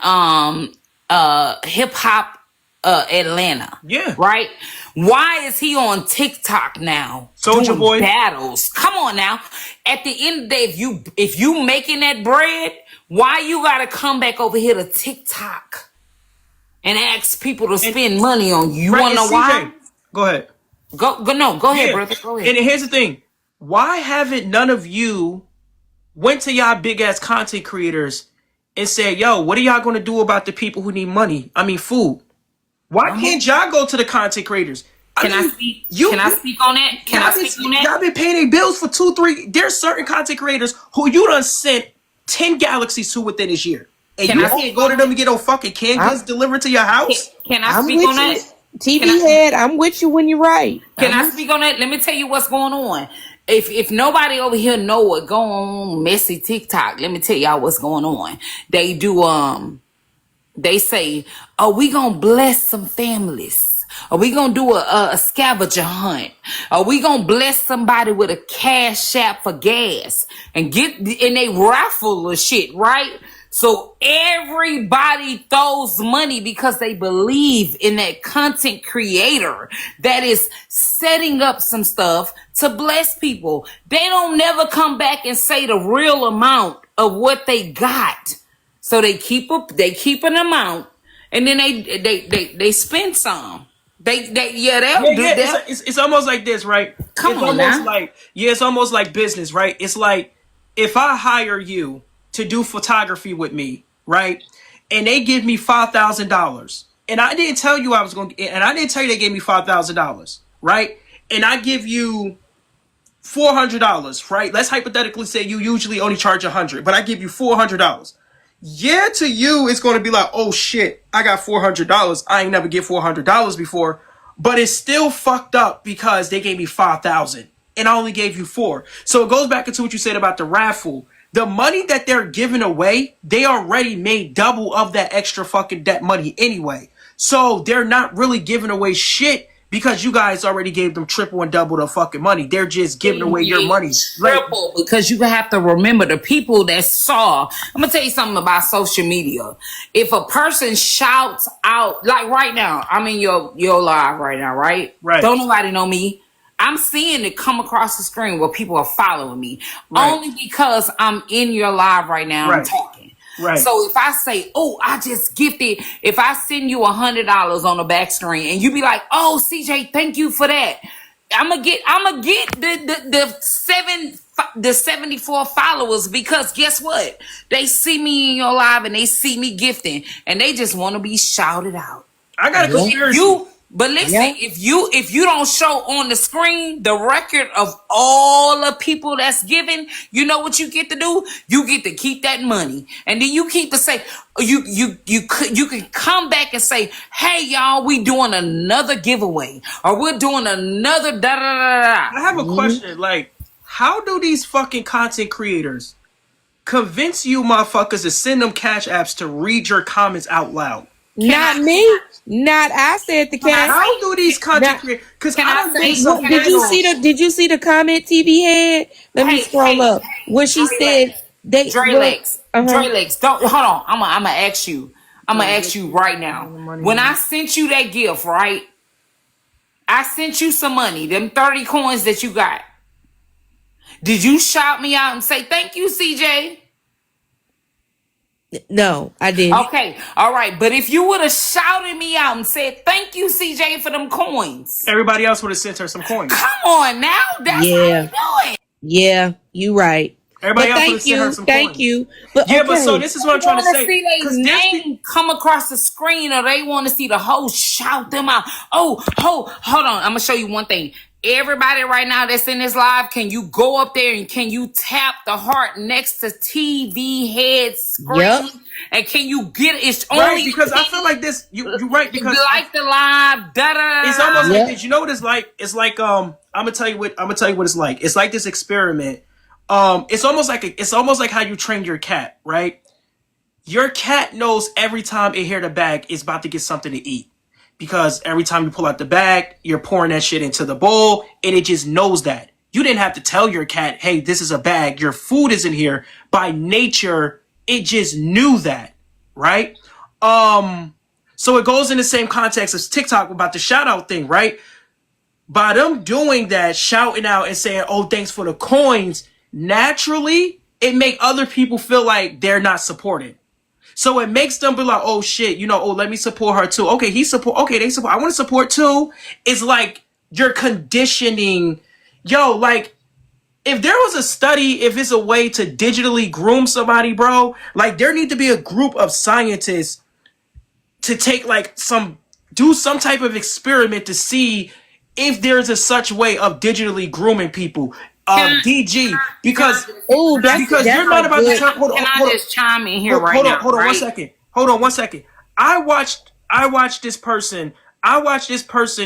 hip hop Atlanta. Yeah. Right? Why is he on TikTok now? Soulja doing Boy. battles. Come on now. At the end of the day, if you making that bread, why you gotta come back over here to TikTok and ask people to spend money on you? You wanna know why? Go ahead. Go ahead, brother. Go ahead. And here's the thing. Why haven't none of you went to y'all big ass content creators and said, yo, what are y'all gonna do about the people who need money? I mean food. Why can't y'all go to the content creators? Can I speak? Can I speak on that? Can I speak on that? Y'all been paying their bills for 2-3. There's certain content creators who you done sent 10 galaxies to within this year. And you can't go to them and get no fucking canned goods delivered to your house? Can I I'm speak with on you. that? Tvhead, I'm with you when you're right. Can I speak on that? Let me tell you what's going on. If nobody over here know what going on, messy TikTok, let me tell y'all what's going on. They do they say, "Oh, we gonna bless some families. Are we gonna do a scavenger hunt? Are we gonna bless somebody with a cash app for gas and they raffle the shit, right?" So everybody throws money because they believe in that content creator that is setting up some stuff to bless people. They don't never come back and say the real amount of what they got. So they keep an amount, and then they spend some. They'll do that. It's almost like this, right? Come it's on almost now. like it's almost like business, right? It's like if I hire you to do photography with me, right? And they give me $5,000, and I didn't tell you I was going, and I didn't tell you they gave me $5,000, right? And I give you $400, right? Let's hypothetically say you usually only charge 100, but I give you $400. Yeah, to you, it's going to be like, oh shit, I got $400. I ain't never get $400 before, but it's still fucked up because they gave me 5,000 and I only gave you four. So it goes back into what you said about the raffle. The money that they're giving away, they already made double of that extra fucking debt money anyway. So they're not really giving away shit because you guys already gave them triple and double the fucking money. They're just giving away your money. Triple, because you have to remember the people that saw. I'm gonna tell you something about social media. If a person shouts out, like right now, I'm in your live right now, right? Right. Don't nobody know me. I'm seeing it come across the screen where people are following me only because I'm in your live right now. I'm talking. Right. So if I say, oh, I just gifted, if I send you $100 on the back screen and you be like, oh, CJ, thank you for that. I'm gonna get the 74 followers because guess what? They see me in your live and they see me gifting and they just want to be shouted out. I got a conspiracy. But listen, if you don't show on the screen the record of all the people that's giving, you know what you get to do? You get to keep that money, and then you keep to say you can come back and say, hey y'all, we doing another giveaway, or we're doing another da da da da. I have a question. Like, how do these fucking content creators convince you motherfuckers to send them cash apps to read your comments out loud? Not me. Not I said the cat. How do these content creators? Because I don't think so. Did you see the comment Tvhead? Let me scroll up. Where she said they Drelex. Drelex. Don't hold on. I'm gonna ask you. I'm gonna ask you right now. When I sent you that gift, right? I sent you some money, them 30 coins that you got. Did you shout me out and say thank you, CJ? No, I didn't. Okay, all right. But if you would have shouted me out and said, thank you, CJ, for them coins. Everybody else would have sent her some coins. Come on now. That's how you do it. Yeah, you right. Everybody else would have sent her some coins. Thank you. But yeah, but so this is what I'm trying to say. See their name come across the screen, or they want to see the host shout them out. Oh, hold on. I'm going to show you one thing. Everybody right now that's in this live, can you go up there and can you tap the heart next to Tvhead screen? Yep. And can you get it? It's only right, because I feel like this. You're right, because like the live. It's almost like this. You know what it's like? It's like I'm gonna tell you what it's like. It's like this experiment. It's almost like how you train your cat, right? Your cat knows every time it hear the bag, it's about to get something to eat. Because every time you pull out the bag, you're pouring that shit into the bowl, and it just knows that. You didn't have to tell your cat, hey, this is a bag, your food is in here. By nature, it just knew that, right? So it goes in the same context as TikTok about the shout out thing, right? By them doing that, shouting out and saying, oh, thanks for the coins, naturally, it make other people feel like they're not supported. So it makes them be like, oh shit, let me support her too. Okay, they support. I want to support too. It's like you're conditioning. Like if there was a study, if it's a way to digitally groom somebody, bro, like there need to be a group of scientists to take do some type of experiment to see if there's a such way of digitally grooming people. DG, because you're not about to turn. Can I just chime in here right now? Hold on one second. I watched this person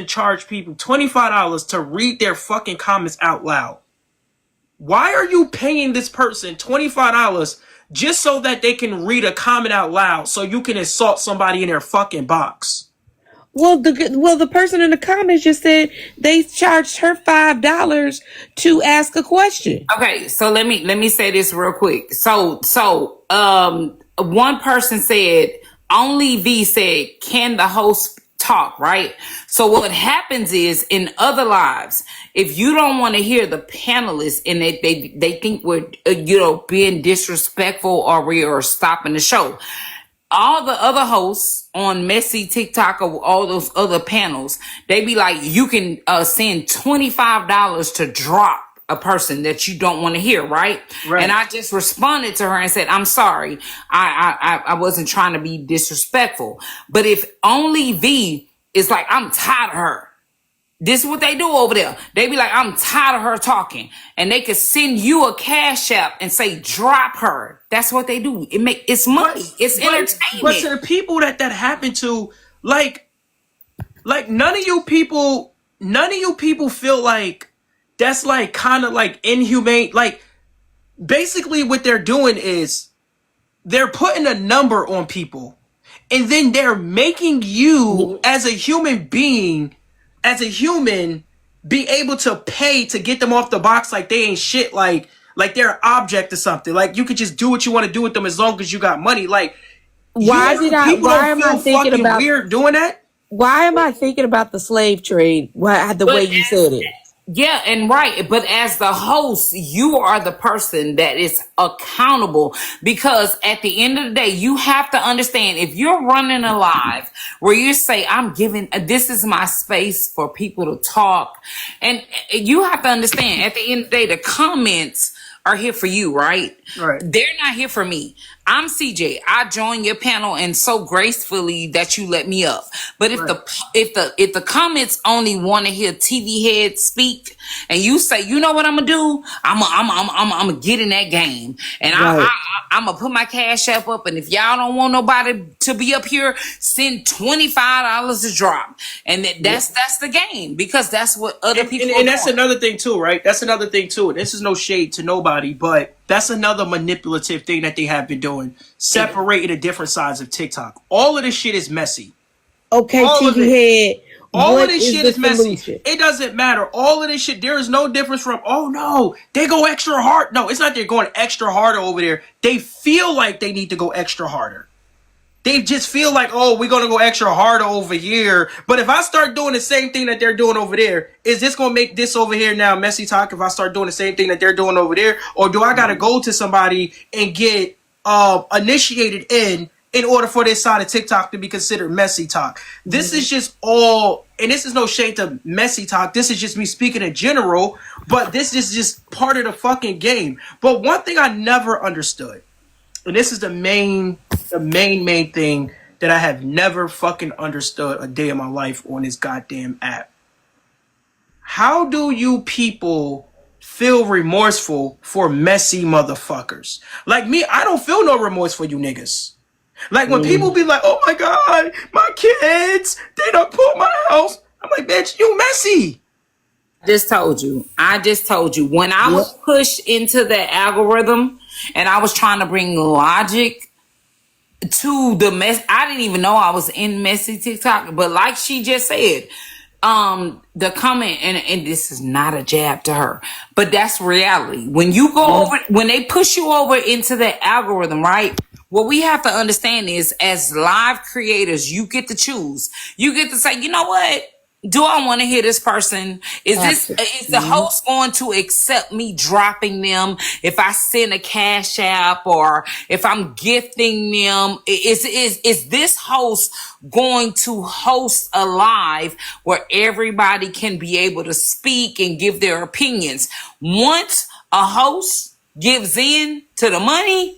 charge people $25 to read their fucking comments out loud. Why are you paying this person $25 just so that they can read a comment out loud so you can insult somebody in their fucking box? Well, the person in the comments just said they charged her $5 to ask a question. Okay, so let me say this real quick. So one person said, only V said, can the host talk, right? So what happens is in other lives, if you don't want to hear the panelists and they think we're being disrespectful or we are stopping the show, all the other hosts on Messy TikTok or all those other panels, they be like, you can send $25 to drop a person that you don't want to hear, right? And I just responded to her and said, I'm sorry. I wasn't trying to be disrespectful. But if only V is like, I'm tired of her. This is what they do over there. They be like, I'm tired of her talking. And they could send you a cash app and say, drop her. That's what they do. It's money. It's but to entertainment. the people that happened to, like none of you people feel like that's like kind of like inhumane. Like basically what they're doing is they're putting a number on people, and then they're making you as a human being, be able to pay to get them off the box like they ain't shit, like they're an object or something. Like you could just do what you want to do with them as long as you got money. Like people why don't am I feel thinking fucking about weird doing that? why am I thinking about the slave trade? The But way you said it. yeah, and right. But as the host, you are the person that is accountable, because at the end of the day, you have to understand, if you're running a live where you say, I'm giving, this is my space for people to talk. And you have to understand, at the end of the day, the comments are here for you, right? Right. They're not here for me. I'm CJ. I joined your panel and so gracefully that you let me up. But if the comments only want to hear TV head speak, and you say, you know what I'm gonna do? I'm gonna get in that game, and Right. I'm gonna put my cash app up. And if y'all don't want nobody to be up here, send $25 to drop. And that's the game, because that's what other people. And that's another thing too, right? That's another thing too. This is no shade to nobody, but that's another manipulative thing that they have been doing, separating the different sides of TikTok. All of this shit is messy. Okay, All of TV head. All what of this shit the is messy. solution? It doesn't matter. All of this shit, there is no difference from, oh no, they go extra hard. No, it's not they're going extra harder over there. They feel like they need to go extra harder. They just feel like, oh, we're going to go extra harder over here. But if I start doing the same thing that they're doing over there, is this going to make this over here now messy talk if I start doing the same thing that they're doing over there? Or do I got to go to somebody and get initiated in order for this side of TikTok to be considered messy talk? This is just all, and this is no shade to messy talk. This is just me speaking in general, but this is just part of the fucking game. But one thing I never understood, and this is the main thing that I have never fucking understood a day in my life on this goddamn app. How do you people feel remorseful for messy motherfuckers? Like me, I don't feel no remorse for you niggas. Like when people be like, oh my God, my kids, they done put my house. I'm like, bitch, you messy. I just told you when I was pushed into the algorithm and I was trying to bring logic to the mess. I didn't even know I was in messy TikTok, but like she just said, the comment, and this is not a jab to her, but that's reality. When you go over, when they push you over into the algorithm, right? What we have to understand is, as live creators, you get to choose. You get to say, you know what? Do I want to hear this person? Is the host going to accept me dropping them if I send a cash app, or if I'm gifting them? Is this host going to host a live where everybody can be able to speak and give their opinions? Once a host gives in to the money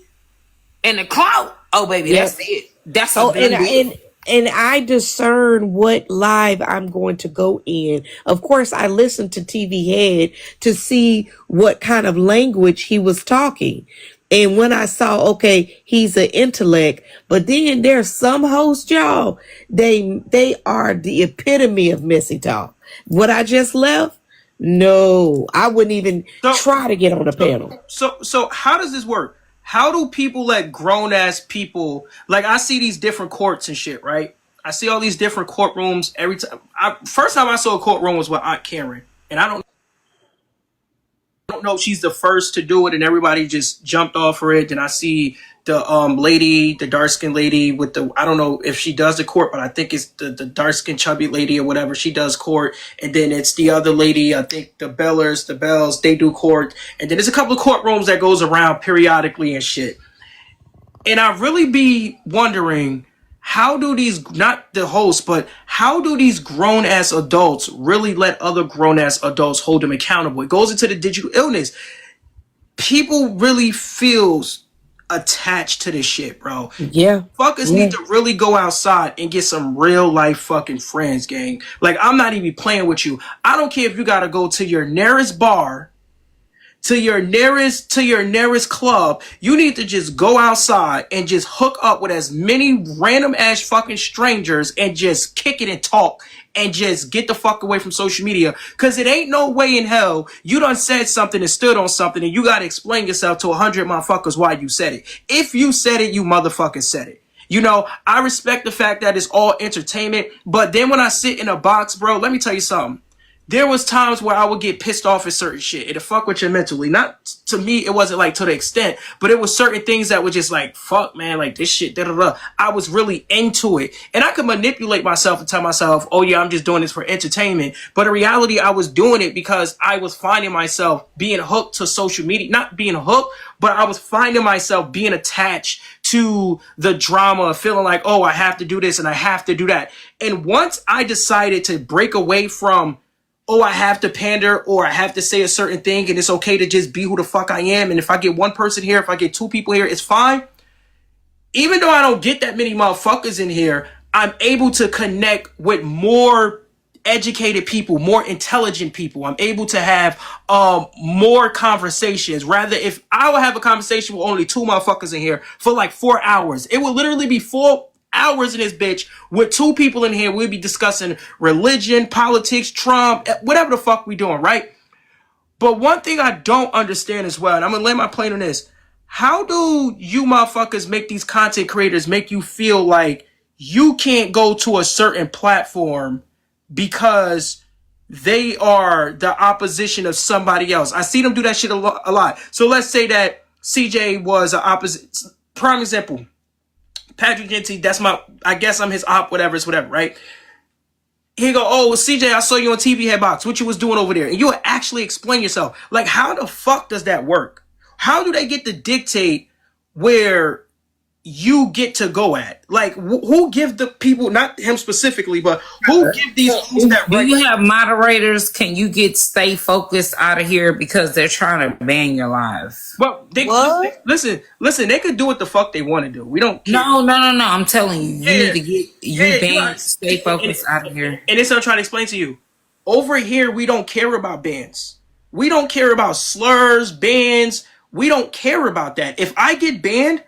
and the clout, oh baby, that's it. That's a done deal. And I discern what live I'm going to go in. Of course, I listened to TV Head to see what kind of language he was talking. And when I saw, okay, he's an intellect, but then there's some hosts, y'all, they are the epitome of messy talk. What I just left, no, I wouldn't even try to get on the panel. So how does this work? How do people let grown ass people, like I see these different courts and shit, right? I see all these different courtrooms every time. First time I saw a courtroom was with Aunt Karen, and I don't know if she's the first to do it, and everybody just jumped off for it. Then I see the lady, the dark skinned lady with the, I don't know if she does the court, but I think it's the dark skinned chubby lady or whatever. She does court, and then it's the other lady. I think the Bells, they do court, and then there's a couple of courtrooms that goes around periodically and shit. And I really be wondering, how do these, not the hosts, but how do these grown ass adults really let other grown ass adults hold them accountable? It goes into the digital illness. People really feels, attached to this shit, bro. Yeah. Fuckers Yeah. need to really go outside and get some real life fucking friends, gang. Like, I'm not even playing with you. I don't care if you gotta go to your nearest bar, to your nearest club. You need to just go outside and just hook up with as many random ass fucking strangers and just kick it and talk and just get the fuck away from social media. Cause it ain't no way in hell you done said something and stood on something and you gotta explain yourself to 100 motherfuckers why you said it. If you said it, you motherfucking said it. You know, I respect the fact that it's all entertainment, but then when I sit in a box, bro, let me tell you something. There was times where I would get pissed off at certain shit. It'd fuck with you mentally. Not to me, it wasn't like to the extent, but it was certain things that were just like, fuck, man, like this shit, da da da. I was really into it. And I could manipulate myself and tell myself, oh yeah, I'm just doing this for entertainment. But in reality, I was doing it because I was finding myself being hooked to social media. Not being hooked, but I was finding myself being attached to the drama, feeling like, oh, I have to do this and I have to do that. And once I decided to break away from, oh, I have to pander or I have to say a certain thing and it's okay to just be who the fuck I am. And if I get one person here, if I get two people here, it's fine. Even though I don't get that many motherfuckers in here, I'm able to connect with more educated people, more intelligent people. I'm able to have more conversations. Rather, if I would have a conversation with only two motherfuckers in here for like 4 hours, it would literally be 4 hours in this bitch with two people in here. We'd be discussing religion, politics, Trump, whatever the fuck we doing, right? But one thing I don't understand as well, and I'm gonna lay my plane on this. How do you motherfuckers make these content creators make you feel like you can't go to a certain platform because they are the opposition of somebody else? I see them do that shit a lot. So let's say that CJ was an opposite. Prime example. Patrick Genty, that's I guess I'm his op, whatever, it's whatever, right? He go, oh, well, CJ, I saw you on Tvhead box. What you was doing over there? And you would actually explain yourself. Like, how the fuck does that work? How do they get to dictate where you get to go at? Like, who give the people, not him specifically, but who give these fools that Do right? you have moderators? Can you get stay focused out of here because they're trying to ban your live? Well, listen, they could do what the fuck they want to do. We don't care. No. I'm telling you, you need to get you banned. are- Stay focused out of here. And this I'm trying to explain to you. Over here, we don't care about bans. We don't care about slurs, bans. We don't care about that. If I get banned,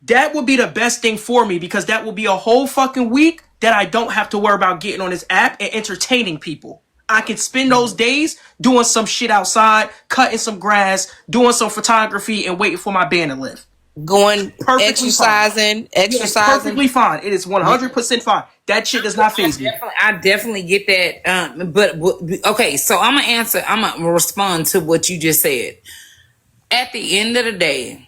that would be the best thing for me because that will be a whole fucking week that I don't have to worry about getting on this app and entertaining people. I can spend those days doing some shit outside, cutting some grass, doing some photography, and waiting for my band to live. Going Perfectly exercising. It's perfectly fine. It is 100% fine. That shit does not faze me. I definitely get that. But okay, so I'm gonna respond to what you just said. At the end of the day,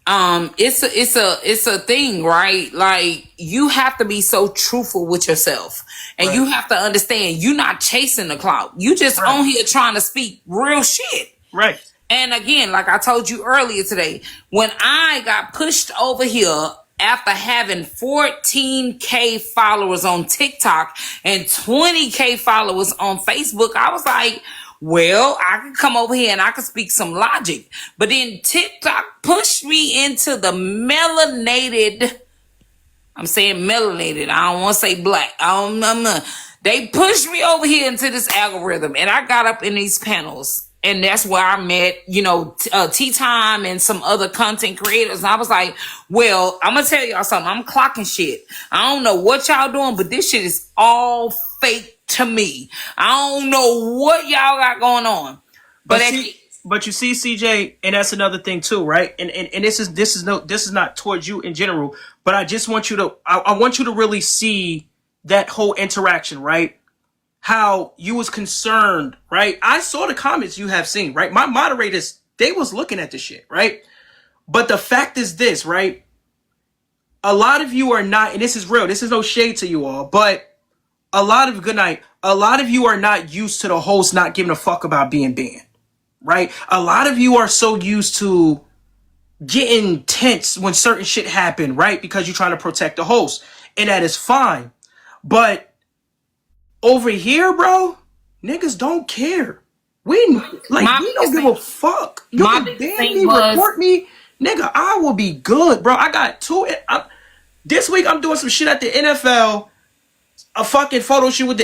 it's a thing, right? Like, you have to be so truthful with yourself, and you have to understand you're not chasing the clout. You just on here trying to speak real shit, Right. And again, like I told you earlier today, when I got pushed over here after having 14K followers on TikTok and 20K followers on Facebook, I was like, well, I can come over here and I can speak some logic. But then TikTok pushed me into the melanated. I'm saying melanated. I don't want to say black. They pushed me over here into this algorithm, and I got up in these panels. And that's where I met, Tea Time and some other content creators. And I was like, well, I'm going to tell y'all something. I'm clocking shit. I don't know what y'all doing, but this shit is all fake to me. I don't know what y'all got going on. But you see, CJ, and that's another thing too, right? And this is not towards you in general, but I just want you to I want you to really see that whole interaction, right? How you was concerned, right? I saw the comments you have seen, right? My moderators, they was looking at the shit, right? But the fact is this, right? A lot of you are not, and this is real, this is no shade to you all, but a lot of you are not used to the host not giving a fuck about being banned, right? A lot of you are so used to getting tense when certain shit happen, right? Because you're trying to protect the host, and that is fine. But over here, bro, niggas don't care. We don't give a fuck. You can ban me, report me. nigga, I will be good, bro. I got this week I'm doing some shit at the NFL. A fucking photo shoot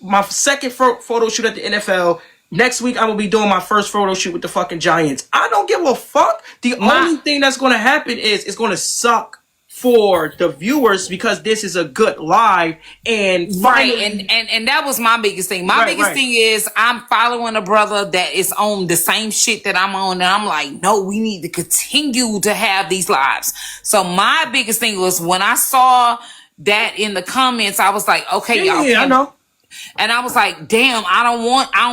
my second photo shoot at the NFL. Next week I'm gonna be doing my first photo shoot with the fucking Giants. I don't give a fuck. The only thing that's gonna happen is it's gonna suck for the viewers because this is a good live and finally, and that was my biggest thing. My biggest thing is I'm following a brother that is on the same shit that I'm on, and I'm like, no, we need to continue to have these lives. So my biggest thing was when I saw that in the comments, I was like, okay, y'all. Yeah, I know. And I was like, damn, I don't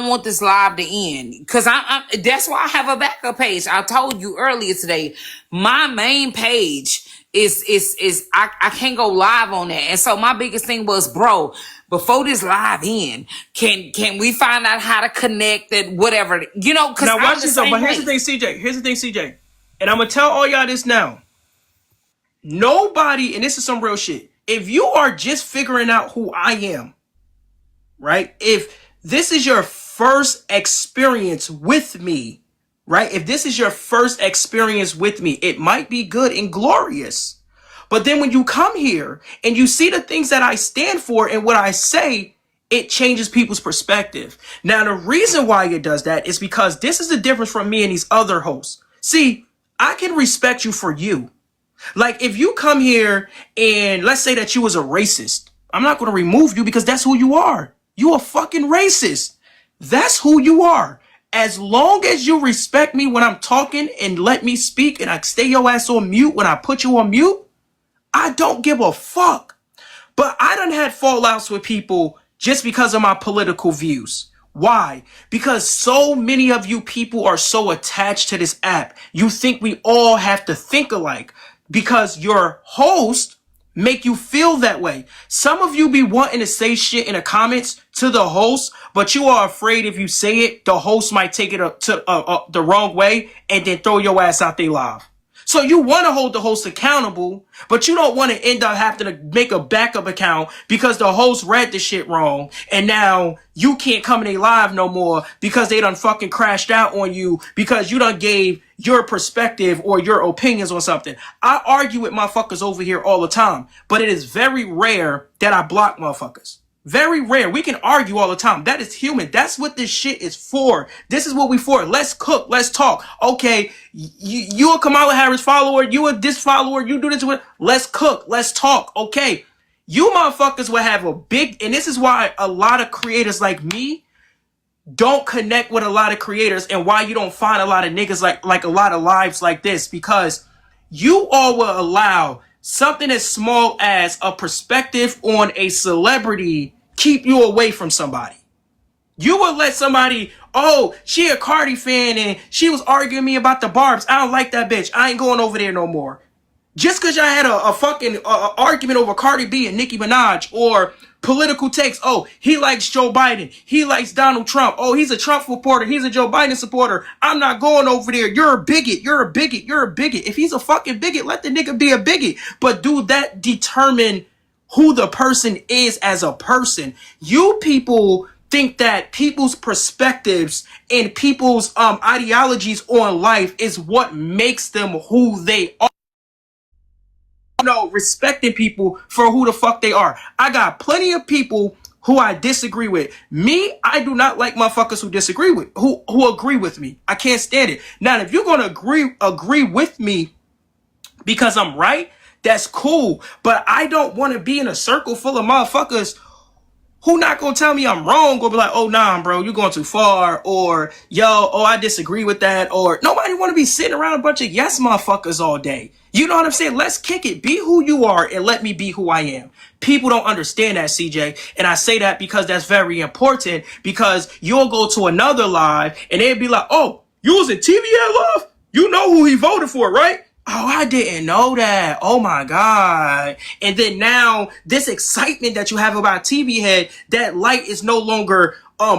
want this live to end. Cause that's why I have a backup page. I told you earlier today, my main page is I can't go live on that. And so my biggest thing was, bro, before this live end, can we find out how to connect and whatever, you know, cause now watch this though, but here's the thing, CJ. And I'm gonna tell all y'all this now. Nobody, and this is some real shit. If you are just figuring out who I am, right? If this is your first experience with me, right? If this is your first experience with me, it might be good and glorious. But then when you come here and you see the things that I stand for and what I say, it changes people's perspective. Now, the reason why it does that is because this is the difference from me and these other hosts. See, I can respect you for you. Like, if you come here and let's say that you was a racist, I'm not going to remove you because that's who you are. You a fucking racist. That's who you are. As long as you respect me when I'm talking and let me speak and I stay your ass on mute when I put you on mute, I don't give a fuck. But I done had fallouts with people just because of my political views. Why? Because so many of you people are so attached to this app. You think we all have to think alike because your host make you feel that way. Some of you be wanting to say shit in the comments to the host, but you are afraid if you say it, the host might take it the wrong way and then throw your ass out there live. So you want to hold the host accountable, but you don't want to end up having to make a backup account because the host read the shit wrong. And now you can't come in a live no more because they done fucking crashed out on you because you done gave your perspective or your opinions on something. I argue with motherfuckers over here all the time, but it is very rare that I block motherfuckers. Very rare. We can argue all the time. That is human. That's what this shit is for. This is what we for. Let's cook. Let's talk. Okay, you a Kamala Harris follower. You a this follower. You do this. Let's cook. Let's talk. Okay. You motherfuckers will have a big, and this is why a lot of creators like me don't connect with a lot of creators and why you don't find a lot of niggas like a lot of lives like this, because you all will allow something as small as a perspective on a celebrity keep you away from somebody. You would let somebody, oh, she a Cardi fan and she was arguing me about the barbs. I don't like that bitch. I ain't going over there no more. Just because y'all had a fucking argument over Cardi B and Nicki Minaj or political takes. Oh, he likes Joe Biden. He likes Donald Trump. Oh, he's a Trump supporter. He's a Joe Biden supporter. I'm not going over there. You're a bigot. You're a bigot. You're a bigot. If he's a fucking bigot, let the nigga be a bigot. But do that determine who the person is as a person? You people think that people's perspectives and people's ideologies on life is what makes them who they are. No, respecting people for who the fuck they are. I got plenty of people who I disagree with. Me, I do not like motherfuckers who disagree with, who agree with me. I can't stand it. Now, if you're gonna agree with me because I'm right, that's cool. But I don't want to be in a circle full of motherfuckers who not gonna tell me I'm wrong or be like, oh nah, bro, you're going too far, or yo, oh, I disagree with that, or nobody wanna be sitting around a bunch of yes motherfuckers all day. You know what I'm saying? Let's kick it. Be who you are and let me be who I am. People don't understand that, CJ. And I say that because that's very important, because you'll go to another live and they'll be like, oh, you was in Tvhead live? You know who he voted for, right? Oh, I didn't know that. Oh my God. And then now this excitement that you have about Tvhead, that light is no longer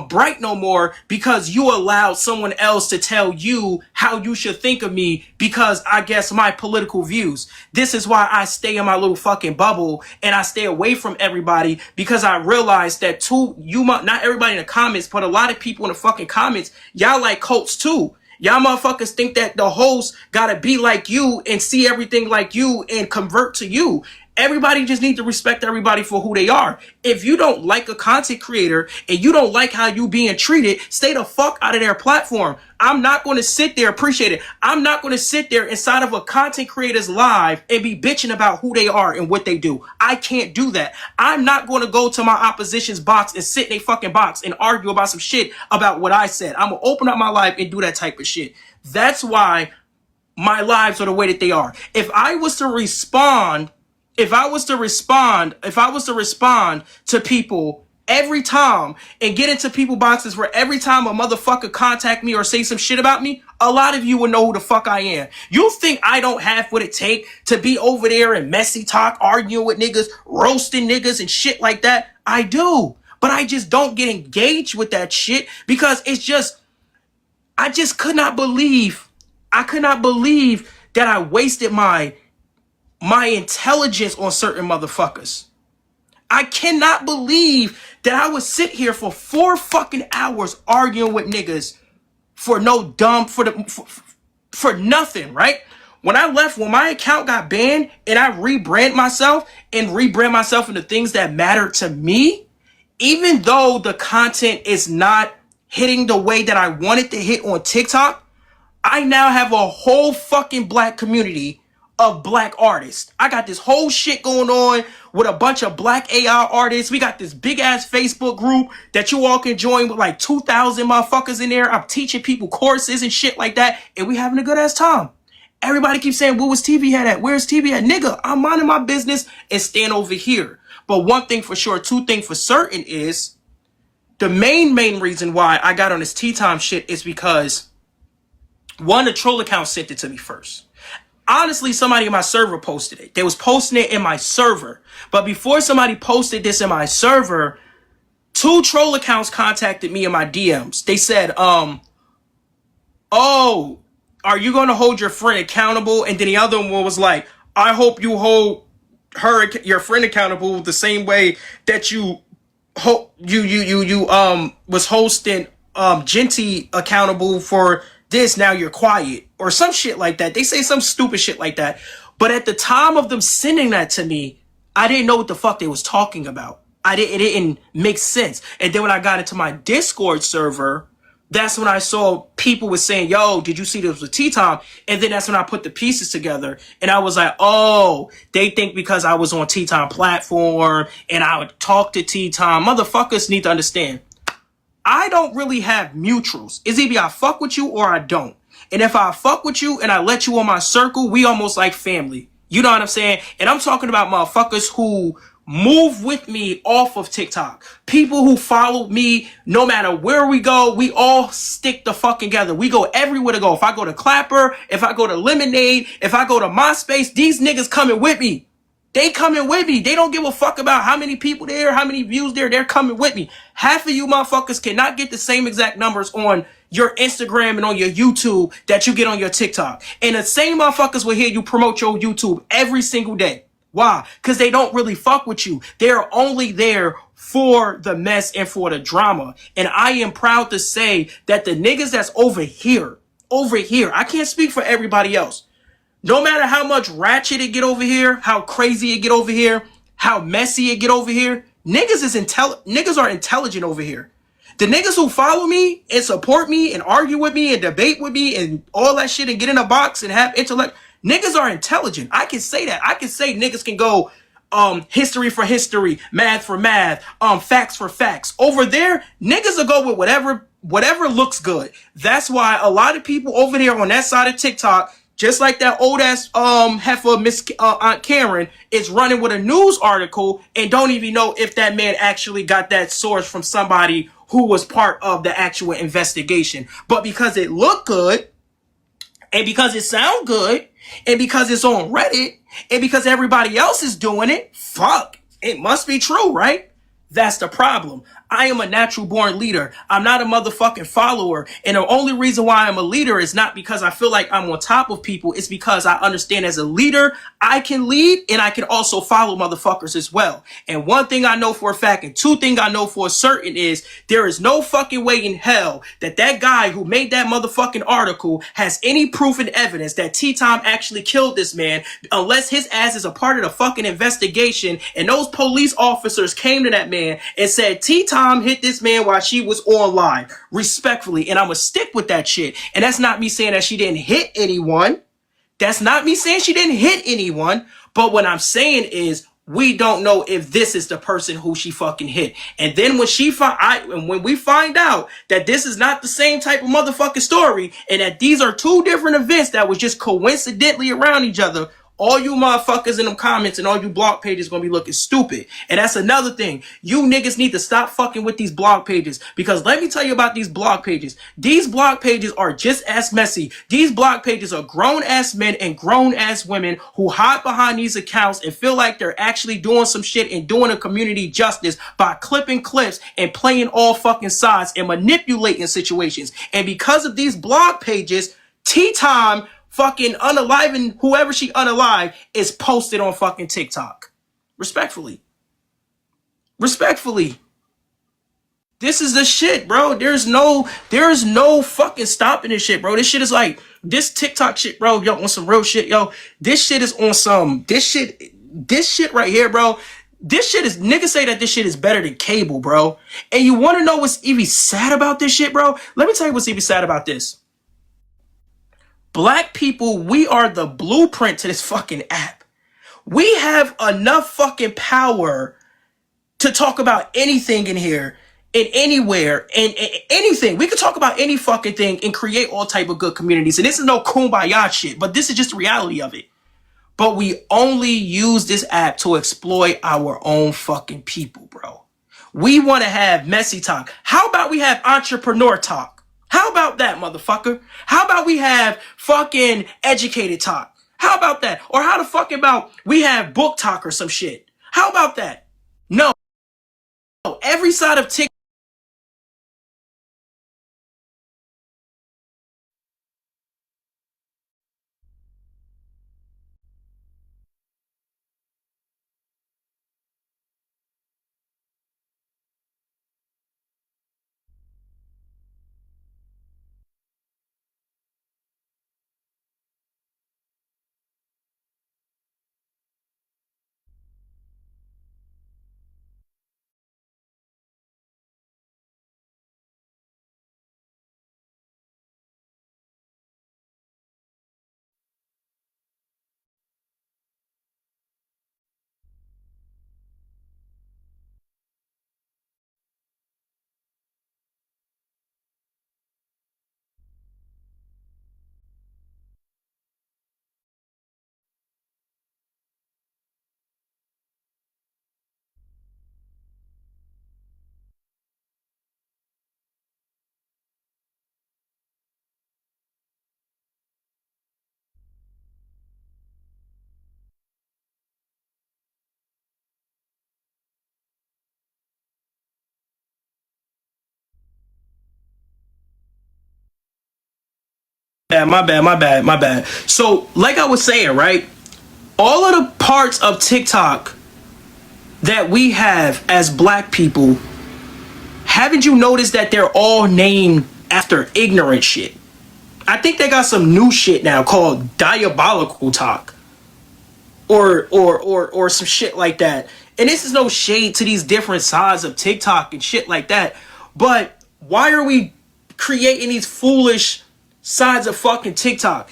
bright no more because you allowed someone else to tell you how you should think of me because I guess my political views. This is why I stay in my little fucking bubble and I stay away from everybody, because I realize that not everybody in the comments, but a lot of people in the fucking comments, y'all like cults too. Y'all motherfuckers think that the host gotta be like you and see everything like you and convert to you. Everybody just need to respect everybody for who they are. If you don't like a content creator and you don't like how you being treated, stay the fuck out of their platform. I'm not going to sit there, appreciate it. I'm not going to sit there inside of a content creator's live and be bitching about who they are and what they do. I can't do that. I'm not going to go to my opposition's box and sit in a fucking box and argue about some shit about what I said. I'm going to open up my live and do that type of shit. That's why my lives are the way that they are. If I was to respond to people every time and get into people boxes where every time a motherfucker contact me or say some shit about me, a lot of you would know who the fuck I am. You think I don't have what it take to be over there and messy talk, arguing with niggas, roasting niggas and shit like that? I do. But I just don't get engaged with that shit because it's just, I could not believe that I wasted my intelligence on certain motherfuckers. I cannot believe that I would sit here for 4 fucking hours arguing with niggas for for nothing, right? When my account got banned and I rebrand myself into things that matter to me, even though the content is not hitting the way that I wanted to hit on TikTok, I now have a whole fucking black community of black artists. I got this whole shit going on with a bunch of black AI artists. We got this big ass Facebook group that you all can join with like 2,000 motherfuckers in there. I'm teaching people courses and shit like that. And we having a good ass time. Everybody keeps saying, where was Tvhead at? Where's Tvhead at? Nigga, I'm minding my business and stand over here. But one thing for sure, two things for certain is the main reason why I got on this tea time shit is because one, the troll account sent it to me first. Honestly, somebody in my server posted it. They was posting it in my server. But before somebody posted this in my server, 2 troll accounts contacted me in my DMs. They said, oh, are you going to hold your friend accountable? And then the other one was like, I hope you hold your friend accountable the same way that you was hosting Genty accountable for this. Now you're quiet or some shit like that. They say some stupid shit like that. But at the time of them sending that to me, I didn't know what the fuck they was talking about. It didn't make sense. And then when I got into my Discord server, that's when I saw people was saying, yo, did you see this with T-Time? And then that's when I put the pieces together. And I was like, oh, they think because I was on T-Time platform and I would talk to T-Time. Motherfuckers need to understand, I don't really have mutuals. It's either I fuck with you or I don't. And if I fuck with you and I let you on my circle, we almost like family. You know what I'm saying? And I'm talking about motherfuckers who move with me off of TikTok. People who follow me, no matter where we go, we all stick the fuck together. We go everywhere to go. If I go to Clapper, if I go to Lemonade, if I go to MySpace, these niggas coming with me. They coming with me. They don't give a fuck about how many people there, how many views there. They're coming with me. Half of you motherfuckers cannot get the same exact numbers on your Instagram and on your YouTube that you get on your TikTok. And the same motherfuckers will hear you promote your YouTube every single day. Why? Because they don't really fuck with you. They're only there for the mess and for the drama. And I am proud to say that the niggas that's over here, I can't speak for everybody else. No matter how much ratchet it get over here, how crazy it get over here, how messy it get over here, niggas are intelligent over here. The niggas who follow me and support me and argue with me and debate with me and all that shit and get in a box and have intellect, niggas are intelligent. I can say that. I can say niggas can go history for history, math for math, facts for facts. Over there, niggas will go with whatever looks good. That's why a lot of people over there on that side of TikTok, just like that old ass heifer, Miss Aunt Karen, is running with a news article and don't even know if that man actually got that source from somebody who was part of the actual investigation. But because it looked good, and because it sound good, and because it's on Reddit, and because everybody else is doing it, fuck, it must be true, right? That's the problem. I am a natural born leader. I'm not a motherfucking follower. And the only reason why I'm a leader is not because I feel like I'm on top of people. It's because I understand as a leader, I can lead and I can also follow motherfuckers as well. And one thing I know for a fact and two things I know for certain is there is no fucking way in hell that that guy who made that motherfucking article has any proof and evidence that T-Time actually killed this man unless his ass is a part of the fucking investigation and those police officers came to that man and said T-Time hit this man while she was on live. Respectfully. And I'm gonna stick with that shit. And that's not me saying that she didn't hit anyone. That's not me saying she didn't hit anyone. But what I'm saying is we don't know if this is the person who she fucking hit. And then when we find out that this is not the same type of motherfucking story and that these are two different events that was just coincidentally around each other, all you motherfuckers in them comments and all you blog pages gonna be looking stupid. And that's another thing. You niggas need to stop fucking with these blog pages. Because let me tell you about these blog pages. These blog pages are just as messy. These blog pages are grown ass men and grown ass women who hide behind these accounts and feel like they're actually doing some shit and doing a community justice by clipping clips and playing all fucking sides and manipulating situations. And because of these blog pages, T-Time fucking unaliving whoever she unalive is posted on fucking TikTok. Respectfully. This is the shit, bro. There's no fucking stopping this shit, bro. This shit is like, this TikTok shit, bro, yo, on some real shit, yo. This shit is on some, this shit right here, bro. This shit is, niggas say that this shit is better than cable, bro. And you want to know what's even sad about this shit, bro? Let me tell you what's even sad about this. Black people, we are the blueprint to this fucking app. We have enough fucking power to talk about anything in here and anywhere and anything. We could talk about any fucking thing and create all type of good communities. And this is no kumbaya shit, but this is just the reality of it. But we only use this app to exploit our own fucking people, bro. We want to have messy talk. How about we have entrepreneur talk? How about that, motherfucker? How about we have fucking educated talk? How about that? Or how the fuck about we have book talk or some shit? How about that? No. Every side of TikTok. My bad. So, like I was saying, right? All of the parts of TikTok that we have as black people, haven't you noticed that they're all named after ignorant shit? I think they got some new shit now called diabolical talk. Or some shit like that. And this is no shade to these different sides of TikTok and shit like that. But why are we creating these foolish sides of fucking TikTok?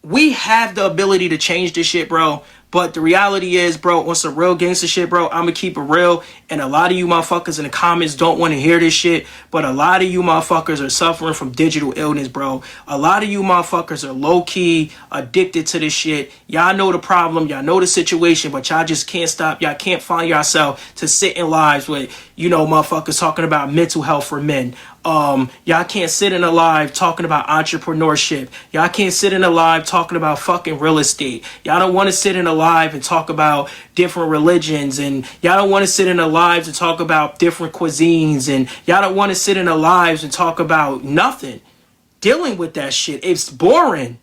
We have the ability to change this shit, bro. But the reality is, bro, on some real gangster shit, bro, I'm gonna keep it real. And a lot of you motherfuckers in the comments don't want to hear this shit. But a lot of you motherfuckers are suffering from digital illness, bro. A lot of you motherfuckers are low-key addicted to this shit. Y'all know the problem. Y'all know the situation. But y'all just can't stop. Y'all can't find yourself to sit in lives with, you know, motherfuckers talking about mental health for men. Y'all can't sit in a live talking about entrepreneurship. Y'all can't sit in a live talking about fucking real estate. Y'all don't want to sit in a live and talk about different religions, and y'all don't want to sit in the lives and talk about different cuisines, and y'all don't want to sit in the lives and talk about nothing. Dealing with that shit, it's boring.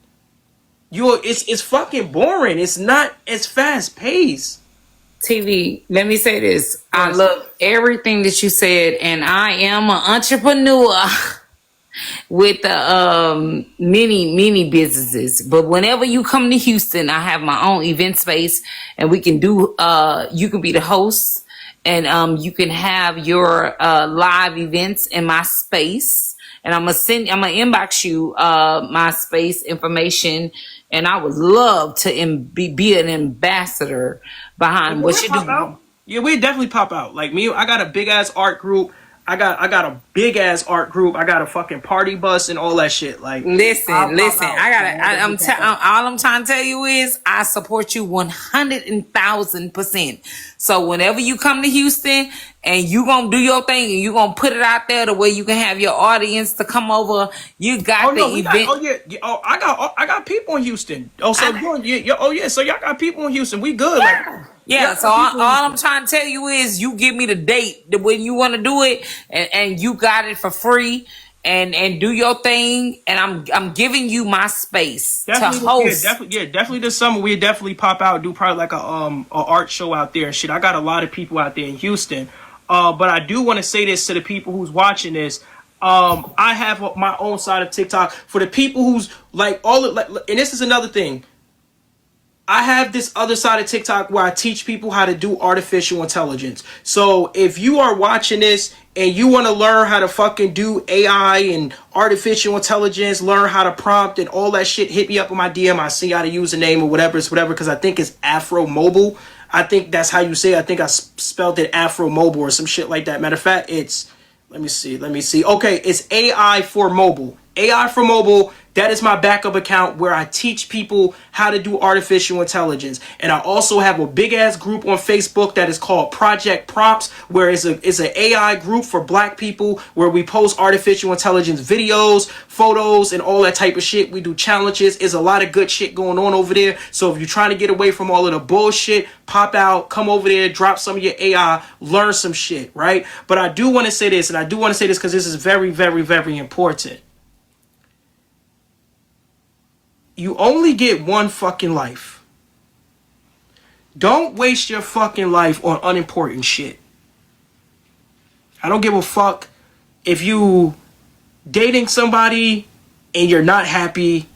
It's fucking boring. It's not as fast paced. TV, let me say this. I love everything that you said, and I am an entrepreneur with many businesses. But whenever you come to Houston, I have my own event space, and we can do you can be the host, and you can have your live events in my space, and I'm gonna inbox you my space information, and I would love to be an ambassador behind what you do. Yeah, we definitely pop out. Like me, I got a big ass art group. I got a big ass art group. I got a fucking party bus and all that shit. Like, listen. All I'm trying to tell you is I support you 100,000%. So whenever you come to Houston and you gonna do your thing and you gonna put it out there the way you can have your audience to come over, you got event. I got people in Houston. Oh, so so y'all got people in Houston. We good. Like, yeah, so all I'm trying to tell you is you give me the date when you want to do it, and you got it for free, and do your thing, and I'm giving you my space to host. Definitely this summer we definitely pop out, do probably like a art show out there and shit. I got a lot of people out there in Houston, but I do want to say this to the people who's watching this. I have my own side of TikTok for the people who's like and this is another thing. I have this other side of TikTok where I teach people how to do artificial intelligence. So if you are watching this and you want to learn how to fucking do AI and artificial intelligence, learn how to prompt and all that shit, hit me up on my DM. I see how to use the name or whatever. It's whatever, because I think it's Afro Mobile. I think that's how you say it. I think I spelled it Afro Mobile or some shit like that. Matter of fact, it's, let me see. Okay, it's AI for Mobile. AI for Mobile. That is my backup account where I teach people how to do artificial intelligence. And I also have a big ass group on Facebook that is called Project Prompts, where it's an AI group for black people where we post artificial intelligence videos, photos, and all that type of shit. We do challenges. There's a lot of good shit going on over there. So if you're trying to get away from all of the bullshit, pop out, come over there, drop some of your AI, learn some shit, right? But I do want to say this, and I do want to say this because this is very, very, very important. You only get one fucking life. Don't waste your fucking life on unimportant shit. I don't give a fuck if you dating somebody and you're not happy.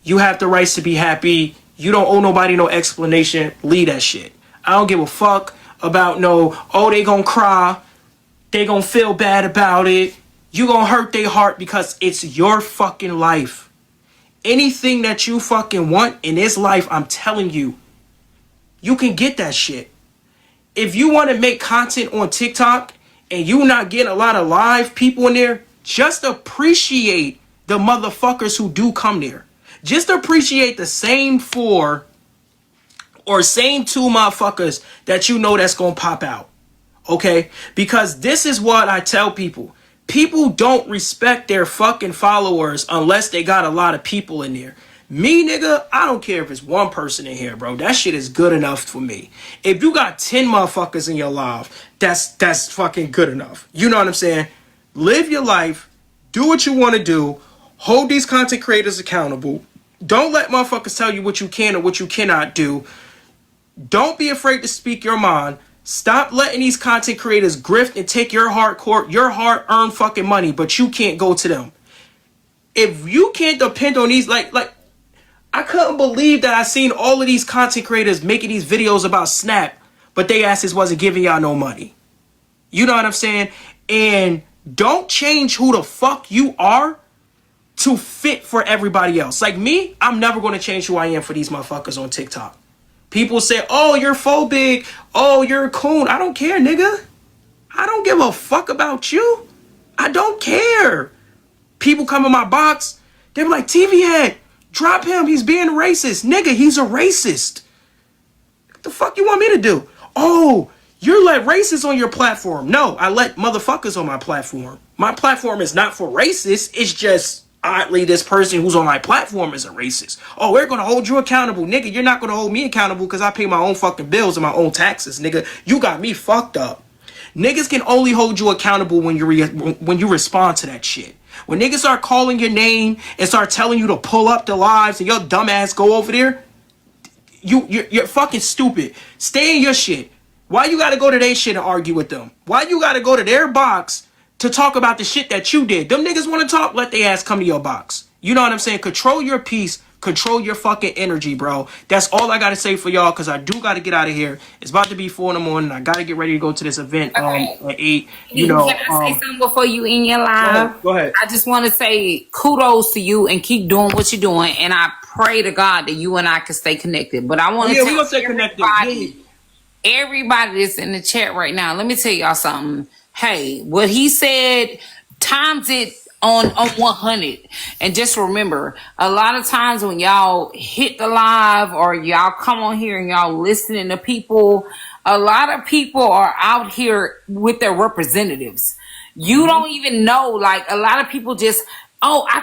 You have the rights to be happy. You don't owe nobody no explanation. Leave that shit. I don't give a fuck about they gonna cry. They gonna feel bad about it. You gonna hurt their heart because it's your fucking life. Anything that you fucking want in this life, I'm telling you, you can get that shit. If you want to make content on TikTok and you not getting a lot of live people in there, just appreciate the motherfuckers who do come there. Just appreciate the same 4 or same 2 motherfuckers that you know that's gonna pop out. Okay? Because this is what I tell people. People don't respect their fucking followers unless they got a lot of people in there. Me, nigga, I don't care if it's one person in here, bro. That shit is good enough for me. If you got 10 motherfuckers in your life, that's fucking good enough. You know what I'm saying? Live your life. Do what you want to do. Hold these content creators accountable. Don't let motherfuckers tell you what you can or what you cannot do. Don't be afraid to speak your mind. Stop letting these content creators grift and take your hard-earned fucking money, but you can't go to them. If you can't depend on these, like I couldn't believe that I seen all of these content creators making these videos about Snap, but they asses wasn't giving y'all no money. You know what I'm saying? And don't change who the fuck you are to fit for everybody else. Like me, I'm never going to change who I am for these motherfuckers on TikTok. People say, oh, you're phobic. Oh, you're a coon. I don't care, nigga. I don't give a fuck about you. I don't care. People come in my box. They be like, Tvhead, drop him. He's being racist. Nigga, he's a racist. What the fuck you want me to do? Oh, you let racists on your platform. No, I let motherfuckers on my platform. My platform is not for racists. It's just oddly, this person who's on my platform is a racist. Oh, we're gonna hold you accountable, nigga. You're not gonna hold me accountable because I pay my own fucking bills and my own taxes, nigga. You got me fucked up. Niggas can only hold you accountable when you respond to that shit. When niggas start calling your name and start telling you to pull up the lives and your dumb ass go over there, you're fucking stupid. Stay in your shit. Why you gotta go to their shit and argue with them? Why you gotta go to their box to talk about the shit that you did? Them niggas want to talk, let their ass come to your box. You know what I'm saying? Control your peace. Control your fucking energy, bro. That's all I gotta say for y'all, because I do gotta get out of here. It's about to be 4 in the morning. I gotta get ready to go to this event at 8. You know, can I say something before you end your live? Go ahead. I just want to say kudos to you and keep doing what you're doing. And I pray to God that you and I can stay connected. But I want to Yeah, we tell gonna stay connected. everybody that's in the chat right now, let me tell y'all something. Hey, what he said, times it on 100. And just remember, a lot of times when y'all hit the live or y'all come on here and y'all listening to people, a lot of people are out here with their representatives. You don't even know, like, a lot of people just, oh, I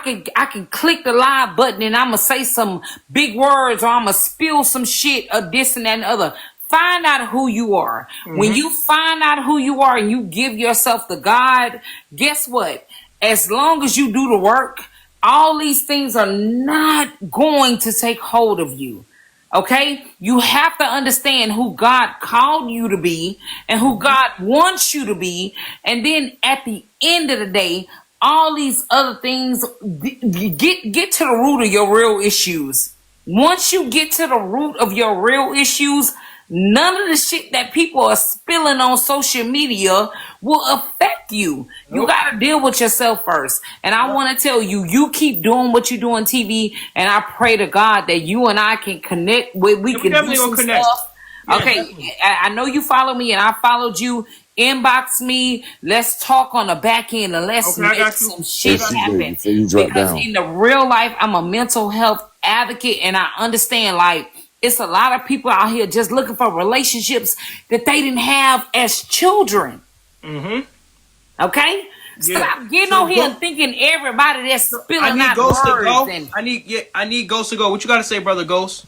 can click the live button and I'm gonna say some big words or I'm gonna spill some shit or this and that and the other. Find out who you are. When you find out who you are and you give yourself to God, guess what? As long as you do the work, all these things are not going to take hold of you. Okay? You have to understand who God called you to be and who God wants you to be. And then at the end of the day, all these other things, get to the root of your real issues. Once you get to the root of your real issues, none of the shit that people are spilling on social media will affect you. You got to deal with yourself first. And I want to tell you, you keep doing what you do on TV. And I pray to God that you and I can connect. We can do some stuff. Yeah, okay. definitely. I know you follow me and I followed you. Inbox me. Let's talk on the back end and let's make some shit happen. Because in the real life, I'm a mental health advocate and I understand, like, it's a lot of people out here just looking for relationships that they didn't have as children. Okay? Stop getting on here and thinking everybody that's spilling out words. I need Ghost to go. What you got to say, brother Ghost?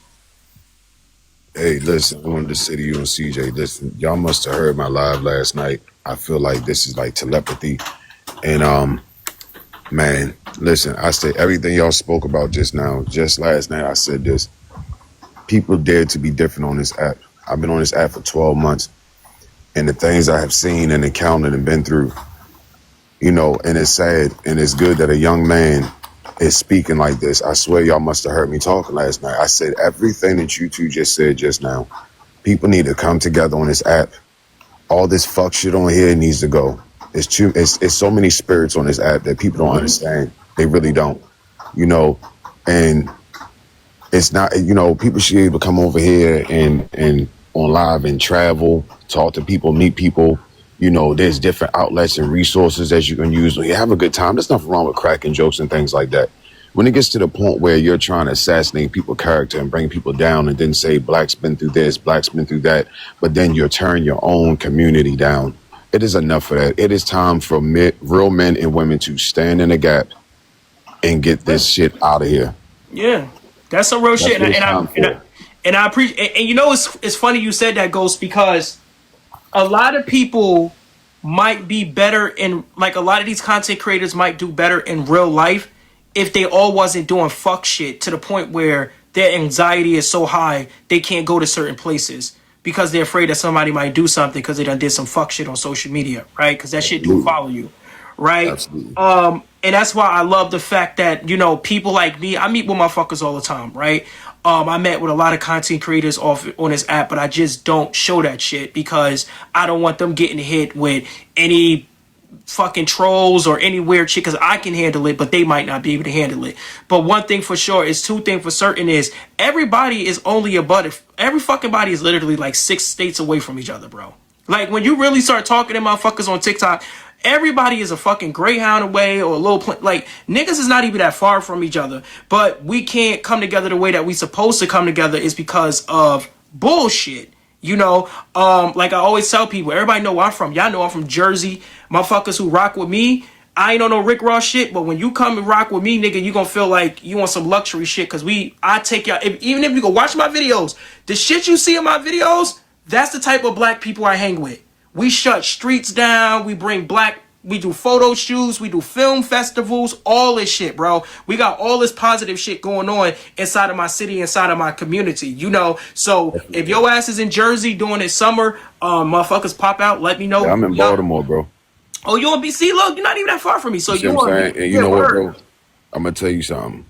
Hey, listen, I wanted to say to you and CJ, listen, y'all must have heard my live last night. I feel like this is like telepathy. And, man, listen, I said everything y'all spoke about just now. Just last night, I said this. People dare to be different on this app. I've been on this app for 12 months. And the things I have seen and encountered and been through, you know, and it's sad and it's good that a young man is speaking like this. I swear y'all must have heard me talking last night. I said everything that you two just said just now. People need to come together on this app. All this fuck shit on here needs to go. It's so many spirits on this app that people don't understand. They really don't, you know, and it's not, you know, people should be able to come over here and on live and travel, talk to people, meet people. You know, there's different outlets and resources that you can use. You have a good time. There's nothing wrong with cracking jokes and things like that. When it gets to the point where you're trying to assassinate people's character and bring people down and then say black's been through this, black's been through that, but then you turn your own community down. It is enough of that. It is time for real men and women to stand in the gap and get this shit out of here. Yeah, that's some real shit. And I appreciate. And you know, it's funny you said that, Ghost, because a lot of people might be better in, like, a lot of these content creators might do better in real life if they all wasn't doing fuck shit to the point where their anxiety is so high they can't go to certain places because they're afraid that somebody might do something because they done did some fuck shit on social media, right? Because that shit do follow you, right? Absolutely. And that's why I love the fact that, you know, people like me, I meet with motherfuckers all the time, right? I met with a lot of content creators on this app, but I just don't show that shit because I don't want them getting hit with any fucking trolls or any weird shit, because I can handle it, but they might not be able to handle it. But one thing for sure is, two things for certain is, everybody is only a butt. Every fucking body is literally like 6 states away from each other, bro. Like, when you really start talking to motherfuckers on TikTok, everybody is a fucking Greyhound away or a little like, niggas is not even that far from each other, but we can't come together the way that we supposed to come together is because of bullshit. You know, like I always tell people, everybody know where I'm from. Y'all know I'm from Jersey. Motherfuckers who rock with me, I ain't on no Rick Ross shit, but when you come and rock with me, nigga, you gonna feel like you want some luxury shit. Cause I take y'all, even if you go watch my videos, the shit you see in my videos, that's the type of black people I hang with. We shut streets down. We do photo shoots. We do film festivals. All this shit, bro. We got all this positive shit going on inside of my city, inside of my community. You know, so if your ass is in Jersey during this summer, motherfuckers pop out. Let me know. Yeah, I'm in Baltimore, bro. Oh, you on BC? Look, you're not even that far from me. So You see you what I'm on? saying? And you know what, bro? I'm gonna tell you something.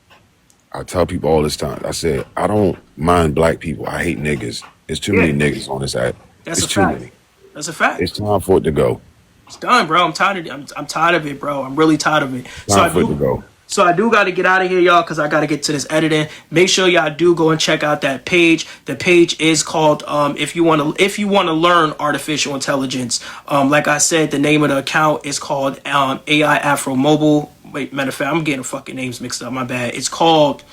I tell people all this time. I said I don't mind black people. I hate niggas. There's too many niggas on this app. That's It's a too fact. many. That's a fact. It's time for it to go. It's done, bro. I'm tired of it. I'm tired of it, bro. I'm really tired of it. Time for it to go. So I do got to get out of here, y'all, because I got to get to this editing. Make sure y'all do go and check out that page. The page is called if you want to learn artificial intelligence. Like I said, the name of the account is called AI Afro Mobile. Wait, matter of fact, I'm getting fucking names mixed up. My bad. It's called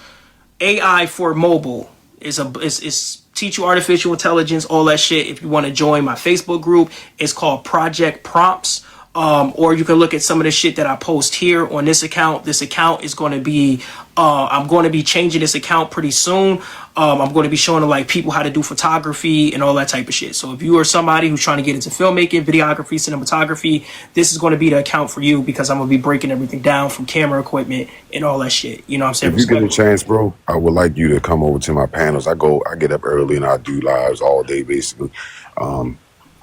AI for Mobile. It's teach you artificial intelligence, all that shit. If you want to join my Facebook group, it's called Project Prompts. Or you can look at some of the shit that I post here on this account. This account is going to be, I'm going to be changing this account pretty soon. I'm going to be showing like people how to do photography and all that type of shit. So if you are somebody who's trying to get into filmmaking, videography, cinematography, this is going to be the account for you because I'm going to be breaking everything down from camera equipment and all that shit. You know what I'm saying? If you get a chance, bro, I would like you to come over to my panels. I get up early and I do lives all day, basically.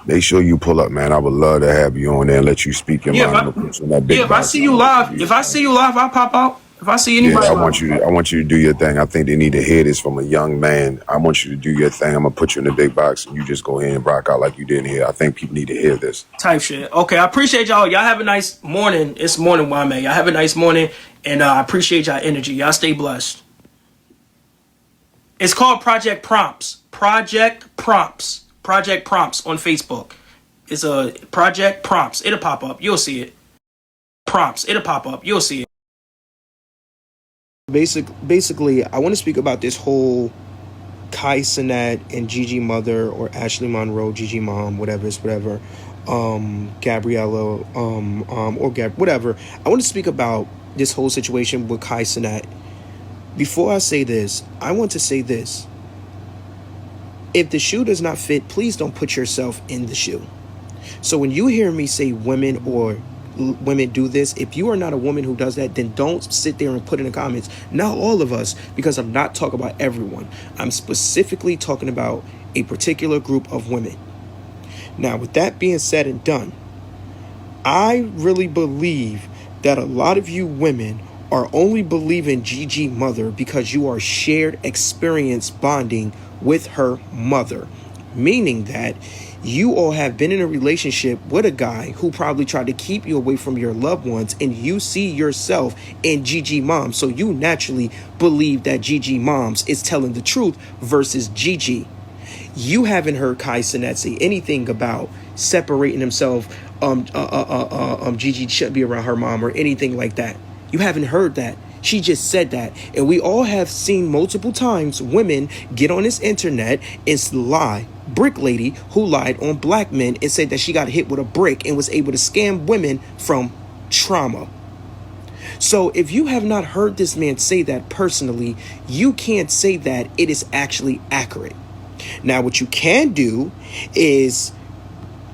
Make sure you pull up, man. I would love to have you on there and let you speak your mind. If I see you live, I'll pop out. If I see anybody, I want you to do your thing. I think they need to hear this from a young man. I want you to do your thing. I'm gonna put you in the big box and you just go in and rock out like you did in here. I think people need to hear this type shit. Okay, I appreciate y'all. Y'all have a nice morning. It's morning, why man? Y'all have a nice morning, and I appreciate y'all energy. Y'all stay blessed. It's called Project Prompts. Project Prompts on Facebook. It's a Project Prompts. It'll pop up. You'll see it. Prompts. It'll pop up. You'll see it. Basically, I want to speak about this whole Kai Cenat and Gigi Mother or Ashley Monroe, Gigi Mom, whatever, Gabriella, whatever. I want to speak about this whole situation with Kai Cenat. Before I say this, I want to say this. If the shoe does not fit, please don't put yourself in the shoe. So when you hear me say women do this, if you are not a woman who does that, then don't sit there and put in the comments, not all of us, because I'm not talking about everyone. I'm specifically talking about a particular group of women. Now, with that being said and done, I really believe that a lot of you women are only believing Gigi Mother because you are shared experience bonding with her mother, meaning that you all have been in a relationship with a guy who probably tried to keep you away from your loved ones, and you see yourself in Gigi Moms, so you naturally believe that Gigi Moms is telling the truth versus Gigi. You haven't heard Kai Cenat say anything about separating himself. Gigi shouldn't be around her mom or anything like that. You haven't heard that. She just said that. And we all have seen multiple times women get on this internet and lie. Brick lady who lied on black men and said that she got hit with a brick and was able to scam women from trauma. So if you have not heard this man say that personally, you can't say that it is actually accurate. Now, what you can do is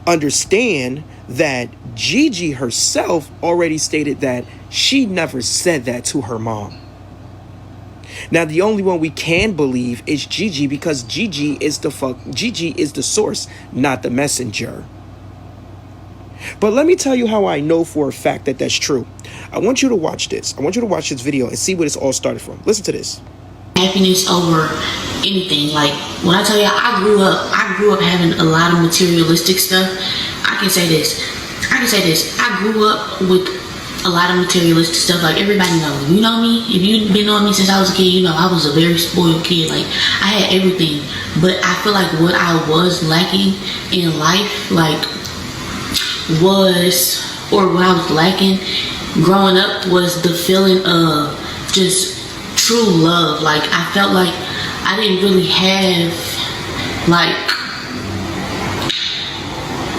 understand that Gigi herself already stated that she never said that to her mom. Now, the only one we can believe is Gigi, because Gigi is the source, not the messenger. But let me tell you how I know for a fact that that's true. I want you to watch this. I want you to watch this video and see where this all started from. Listen to this. Happiness over anything. Like, when I tell you I grew up having a lot of materialistic stuff. I can say this. I grew up with a lot of materialistic stuff. Like, everybody knows. You know me. If you've been on me since I was a kid, you know I was a very spoiled kid. Like, I had everything. But I feel like what I was lacking in life, like, what I was lacking growing up was the feeling of just true love. Like, I felt like I didn't really have, like,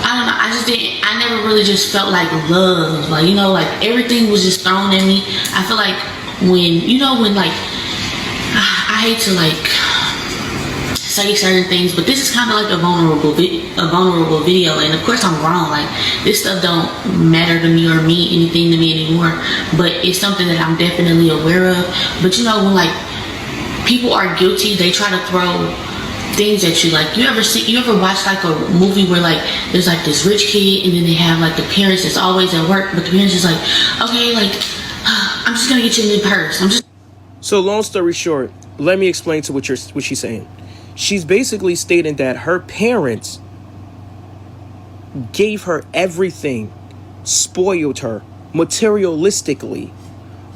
I don't don't know. I just didn't. I never really just felt like love. Like, you know, like everything was just thrown at me. I feel like when like I hate to like say certain things, but this is kind of like a vulnerable video, and of course I'm wrong. Like, this stuff don't matter to me or mean anything to me anymore, but it's something that I'm definitely aware of. But you know, when like people are guilty, they try to throw things at you. Like, you ever watch like a movie where like there's like this rich kid, and then they have like the parents that's always at work, but the parents is like, okay, like I'm just gonna get you a new purse. So long story short, let me explain to what she's saying. She's basically stating that her parents gave her everything, spoiled her materialistically,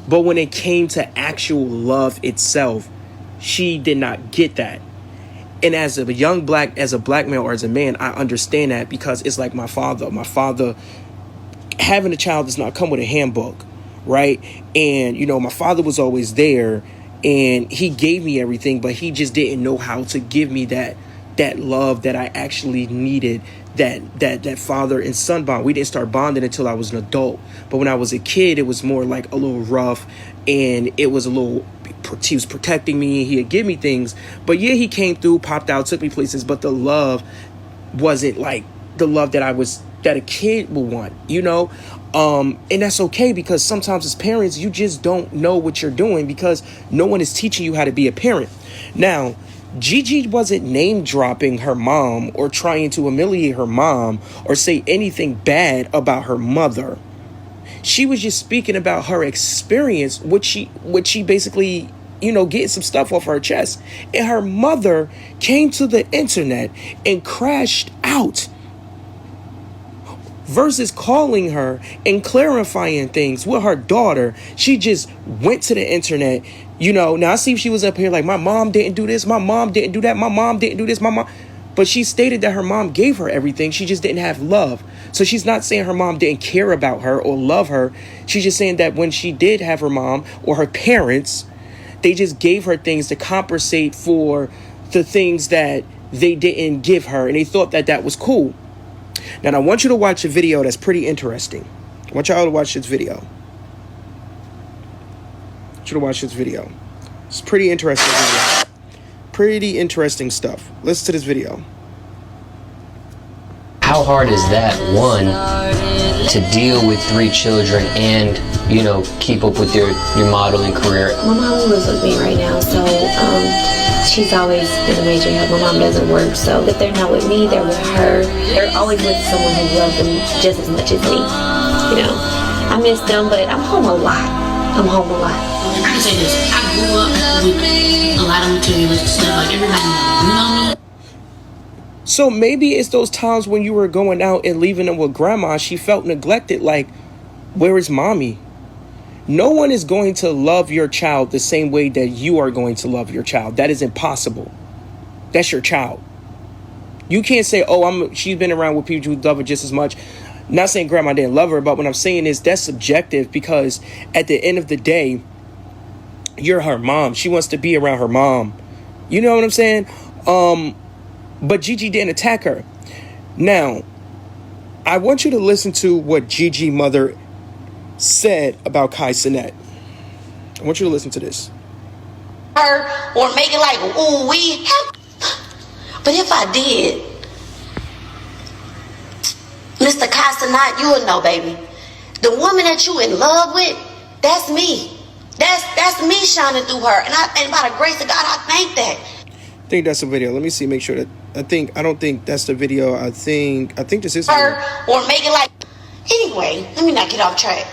but when it came to actual love itself, she did not get that. And as a black male or as a man, I understand that, because it's like my father. My father, having a child does not come with a handbook, right? And, you know, my father was always there, and he gave me everything, but he just didn't know how to give me that love that I actually needed, that father and son bond. We didn't start bonding until I was an adult. But when I was a kid, it was more like a little rough, and it was a little, he was protecting me, he would give me things. But yeah, he came through, popped out, took me places, but the love wasn't like the love that a kid would want, you know? And that's okay, because sometimes as parents, you just don't know what you're doing because no one is teaching you how to be a parent. Now, Gigi wasn't name dropping her mom or trying to humiliate her mom or say anything bad about her mother. She was just speaking about her experience, which she basically, you know, getting some stuff off her chest. And her mother came to the internet and crashed out, versus calling her and clarifying things with her daughter. She just went to the internet, you know. Now I see if she was up here like, my mom didn't do this, my mom didn't do that, my mom didn't do this, my mom. But she stated that her mom gave her everything. She just didn't have love. So she's not saying her mom didn't care about her or love her. She's just saying that when she did have her mom or her parents, they just gave her things to compensate for the things that they didn't give her. And they thought that was cool. Now, I want you to watch a video that's pretty interesting. I want y'all to watch this video. I want you to watch this video. It's pretty interesting video. Pretty interesting stuff. Listen to this video. How hard is that, one, to deal with 3 children and, you know, keep up with your modeling career? My mom lives with me right now, so she's always been a major help. My mom doesn't work, so if they're not with me, they're with her. They're always with someone who loves them just as much as me. You know, I miss them, but I'm home a lot. I can say this. I grew up with a lot of materialistic stuff, like everybody knows. You know me? So maybe it's those times when you were going out and leaving them with grandma, she felt neglected, like, where is mommy? No one is going to love your child the same way that you are going to love your child. That is impossible. That's your child. You can't say, oh, she's been around with people who love her just as much. Not saying grandma didn't love her, but what I'm saying is that's subjective, because at the end of the day, you're her mom. She wants to be around her mom. You know what I'm saying? But Gigi didn't attack her. Now, I want you to listen to what Gigi mother said about Kai Cenat. I want you to listen to this. Her or make it like, ooh, we have. But if I did, Mr. Kai Cenat, you would know, baby. The woman that you in love with, that's me. That's me shining through her. And by the grace of God, I thank that. I think that's the video. Let me see, make sure that I don't think that's the video. I think this is her or make it like. Anyway, let me not get off track.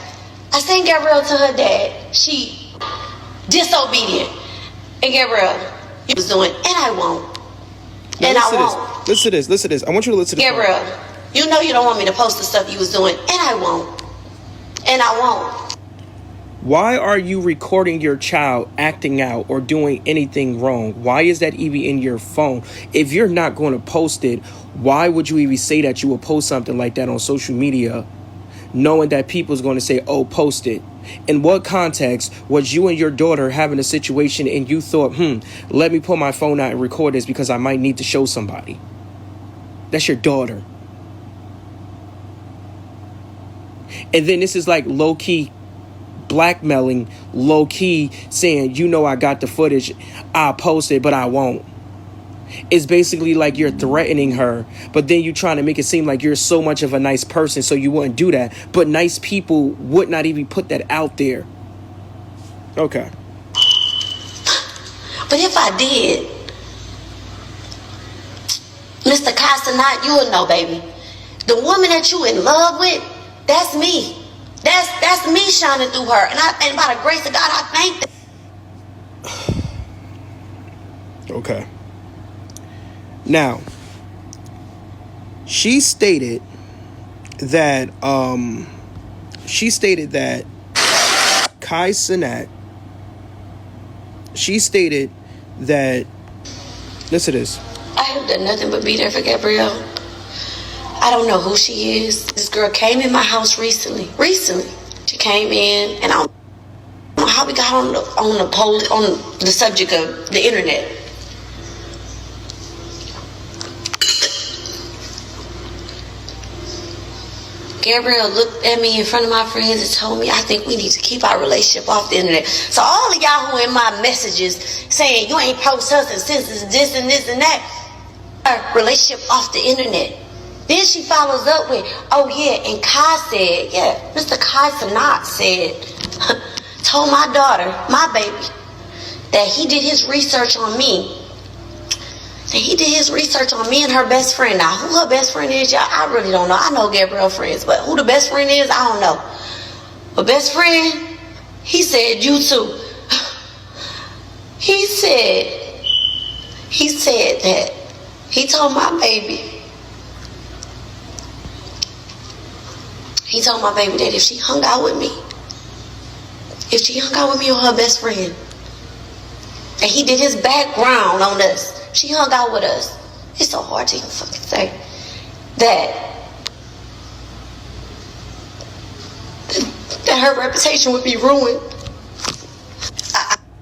I sent Gabrielle to her dad. She disobedient. And Gabrielle, you was doing, and I won't. And I won't. Listen to this. I want you to listen to this. Gabrielle, you know you don't want me to post the stuff you was doing, and I won't. And I won't. Why are you recording your child acting out or doing anything wrong? Why is that even in your phone? If you're not going to post it, why would you even say that you will post something like that on social media, knowing that people's going to say, oh, post it? In what context was you and your daughter having a situation and you thought, let me pull my phone out and record this because I might need to show somebody? That's your daughter. And then this is like low-key blackmailing, low-key saying, you know, I got the footage, I'll post it, but I won't. It's basically like you're threatening her, but then you're trying to make it seem like you're so much of a nice person, so you wouldn't do that. But nice people would not even put that out there. Okay. But if I did, Mr. Castanat, you will know, baby. The woman that you in love with, that's me. That's me shining through her. And by the grace of God, I thank them. Okay. Now, she stated that Kai Cenat, she stated that, listen to this. I have done nothing but be there for Gabrielle. I don't know who she is. This girl came in my house recently. She came in, and I don't know how we got on the subject of the internet. Gabrielle looked at me in front of my friends and told me, I think we need to keep our relationship off the internet. So all of y'all who in my messages saying you ain't post us and since it's this and this and that, our relationship off the internet. Then she follows up with, oh yeah, and Kai said, yeah, Mr. Kai Sanat said, told my daughter, my baby, that he did his research on me. And he did his research on me and her best friend. Now, who her best friend is, y'all, I really don't know. I know Gabrielle friends, but who the best friend is, I don't know. But best friend, he said, you too. He said that he told my baby, that if she hung out with me or her best friend, and he did his background on us, she hung out with us. It's so hard to even fucking say that her reputation would be ruined.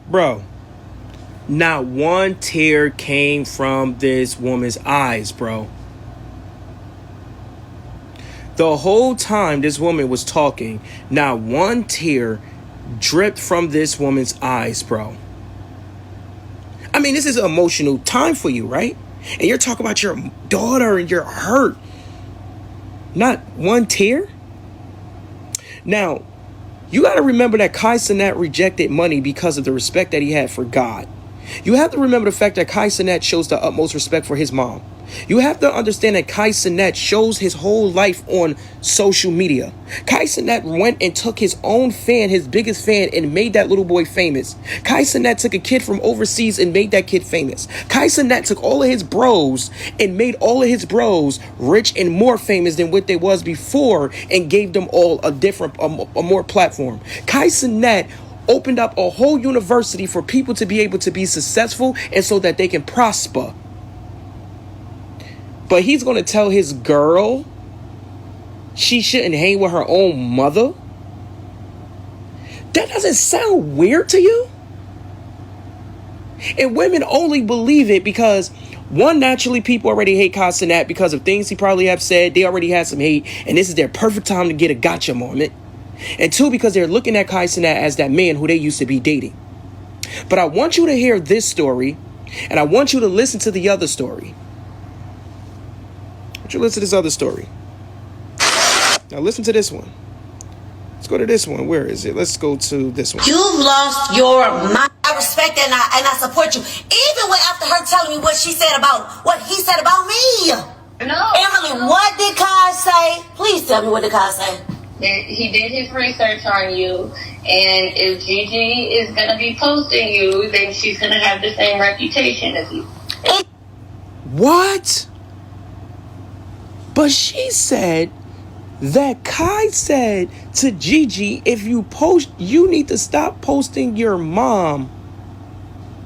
Bro, not one tear came from this woman's eyes, bro. The whole time this woman was talking, not one tear dripped from this woman's eyes, bro. I mean, this is an emotional time for you, right? And you're talking about your daughter and you're hurt. Not one tear? Now, you got to remember that Kai Cenat rejected money because of the respect that he had for God. You have to remember the fact that Kai Cenat shows the utmost respect for his mom. You have to understand that Kai Cenat shows his whole life on social media. Kai Cenat went and took his own fan, his biggest fan, and made that little boy famous. Kai Cenat took a kid from overseas and made that kid famous. Kai Cenat took all of his bros and made all of his bros rich and more famous than what they was before and gave them all a more platform. Kai Cenat opened up a whole university for people to be able to be successful and so that they can prosper. But he's going to tell his girl she shouldn't hang with her own mother? That doesn't sound weird to you? And women only believe it because, one, naturally people already hate Kai Cenat because of things he probably have said. They already had some hate, and this is their perfect time to get a gotcha moment. And two, because they're looking at Kai Cenat as that man who they used to be dating. But I want you to hear this story, and I want you to listen to the other story. I want you to listen to this other story. Now listen to this one. Let's go to this one. Where is it? Let's go to this one. You've lost your mind. I respect that and I support you. Even when after her telling me what he said about me. No. Emily, what did Kai say? Please tell me what did Kai say. He did his research on you, and if Gigi is going to be posting you, then she's going to have the same reputation as you. What? But she said that Kai said to Gigi, if you post, you need to stop posting your mom,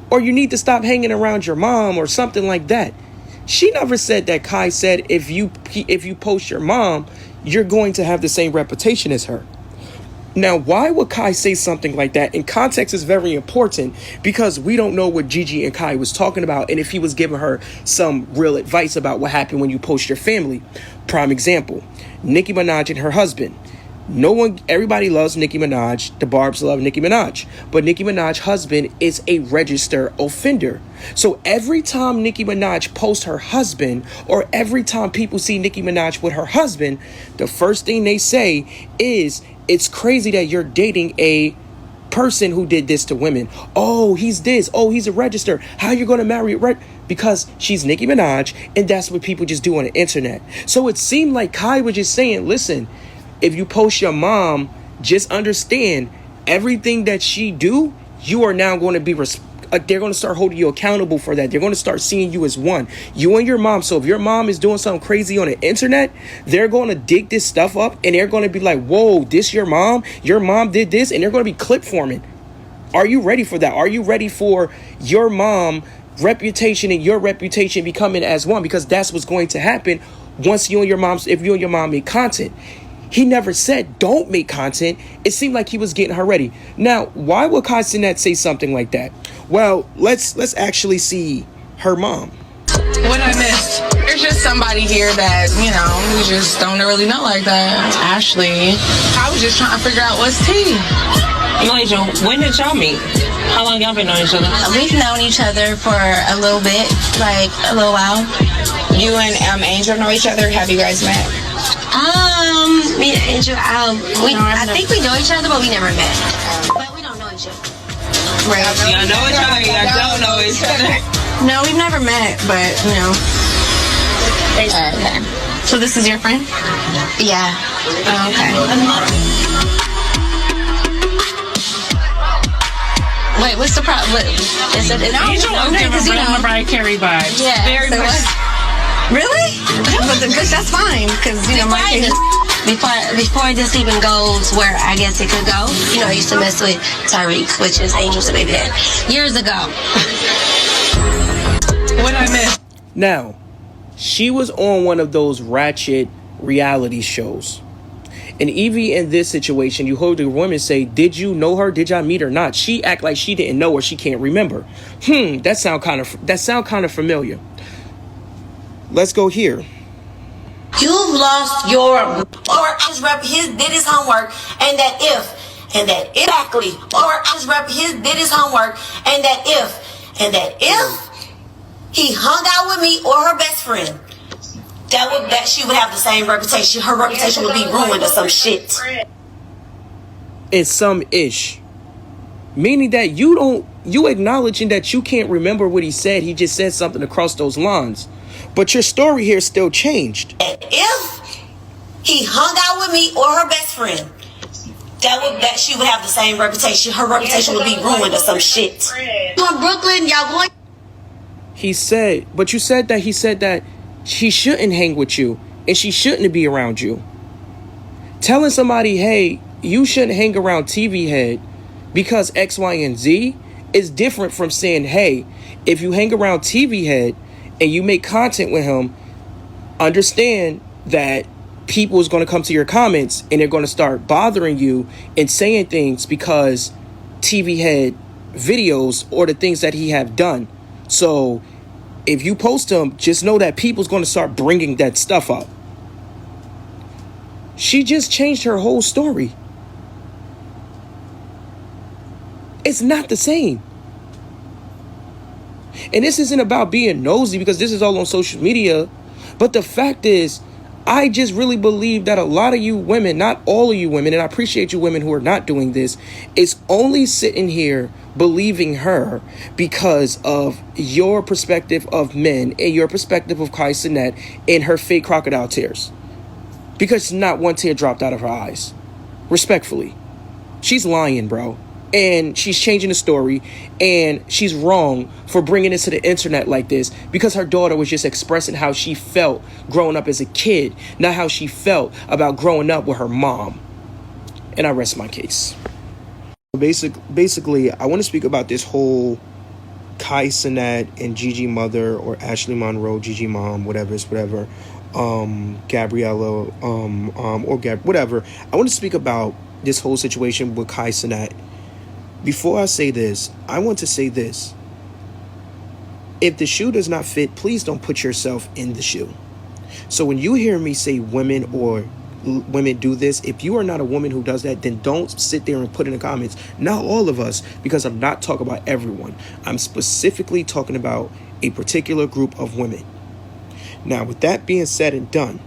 or you need to stop hanging around your mom, or something like that. She never said that Kai said if you post your mom, you're going to have the same reputation as her. Now, why would Kai say something like that? And context is very important because we don't know what Gigi and Kai was talking about and if he was giving her some real advice about what happened when you post your family. Prime example, Nicki Minaj and her husband. Everybody loves Nicki Minaj. The Barbs love Nicki Minaj. But Nicki Minaj's husband is a registered offender. So every time Nicki Minaj posts her husband, or every time people see Nicki Minaj with her husband, the first thing they say is, it's crazy that you're dating a person who did this to women. Oh, he's this. Oh, he's a register. How you going to marry because she's Nicki Minaj, and that's what people just do on the internet. So it seemed like Kai was just saying, listen, if you post your mom, just understand everything that she do, you are now going to be they're going to start holding you accountable for that. They're going to start seeing you as one, you and your mom. So if your mom is doing something crazy on the internet, they're going to dig this stuff up, and they're going to be like, whoa, this your mom did this, and they're going to be clip forming. Are you ready for that? Are you ready for your mom reputation and your reputation becoming as one? Because that's what's going to happen once if you and your mom make content. He never said don't make content. It seemed like he was getting her ready. Now, why would Kai Cenat say something like that? Well, let's actually see her mom. What I missed? There's just somebody here that, we just don't really know like that. Ashley. I was just trying to figure out what's tea. Elijah, when did y'all meet? How long y'all been knowing each other? We've known each other for a little bit, like a little while. You and Angel know each other? Have you guys met? Me and Angel, I think we know each other, but we never met. But we don't know each other. Right. Y'all know each other, y'all don't know each other. No, we've never met, but, Okay. So this is your friend? Yeah. Oh, okay. Wait, what's the problem? Angel was giving real Mariah Carey vibes. Yeah. Very so much. Really? But that's fine, because, before this even goes where I guess it could go, I used to mess with Tyreek, which is Angel's baby dad, years ago. What I missed? Now, she was on one of those ratchet reality shows. And even in this situation, you heard the woman say, did you know her? Did y'all meet or not? She act like she didn't know her. She can't remember. That sound kind of familiar. Let's go here. You've lost your or he did his homework, and that if he hung out with me or her best friend, that she would have the same reputation. Her reputation would be ruined or some shit. It's some ish. Meaning that you acknowledging that you can't remember what he said. He just said something across those lines. But your story here still changed. If he hung out with me or her best friend, that she would have the same reputation. Her reputation would be ruined or some shit. You in Brooklyn, y'all going? He said that she shouldn't hang with you and she shouldn't be around you. Telling somebody, hey, you shouldn't hang around Tvhead because X, Y, and Z is different from saying, hey, if you hang around Tvhead and you make content with him, understand that people is going to come to your comments and they're going to start bothering you and saying things because Tvhead videos or the things that he have done. So if you post them, just know that people's going to start bringing that stuff up. She just changed her whole story. It's not the same. And this isn't about being nosy because this is all on social media. But the fact is, I just really believe that a lot of you women, not all of you women, and I appreciate you women who are not doing this, is only sitting here believing her because of your perspective of men and your perspective of Kai Cenat and her fake crocodile tears. Because not one tear dropped out of her eyes. Respectfully. She's lying, bro. And she's changing the story, and she's wrong for bringing it to the internet like this because her daughter was just expressing how she felt growing up as a kid, not how she felt about growing up with her mom. And I rest my case. Basically, I want to speak about this whole Kai Cenat and Gigi mother, or Ashley Monroe, Gigi mom, whatever, Gabriella, whatever. I want to speak about this whole situation with Kai Cenat. Before I say this, I want to say this. If the shoe does not fit, please don't put yourself in the shoe. So when you hear me say women or women do this. If you are not a woman who does that, then don't sit there and put in the comments, not all of us, because I'm not talking about everyone. I'm specifically talking about a particular group of women. Now, with that being said and done,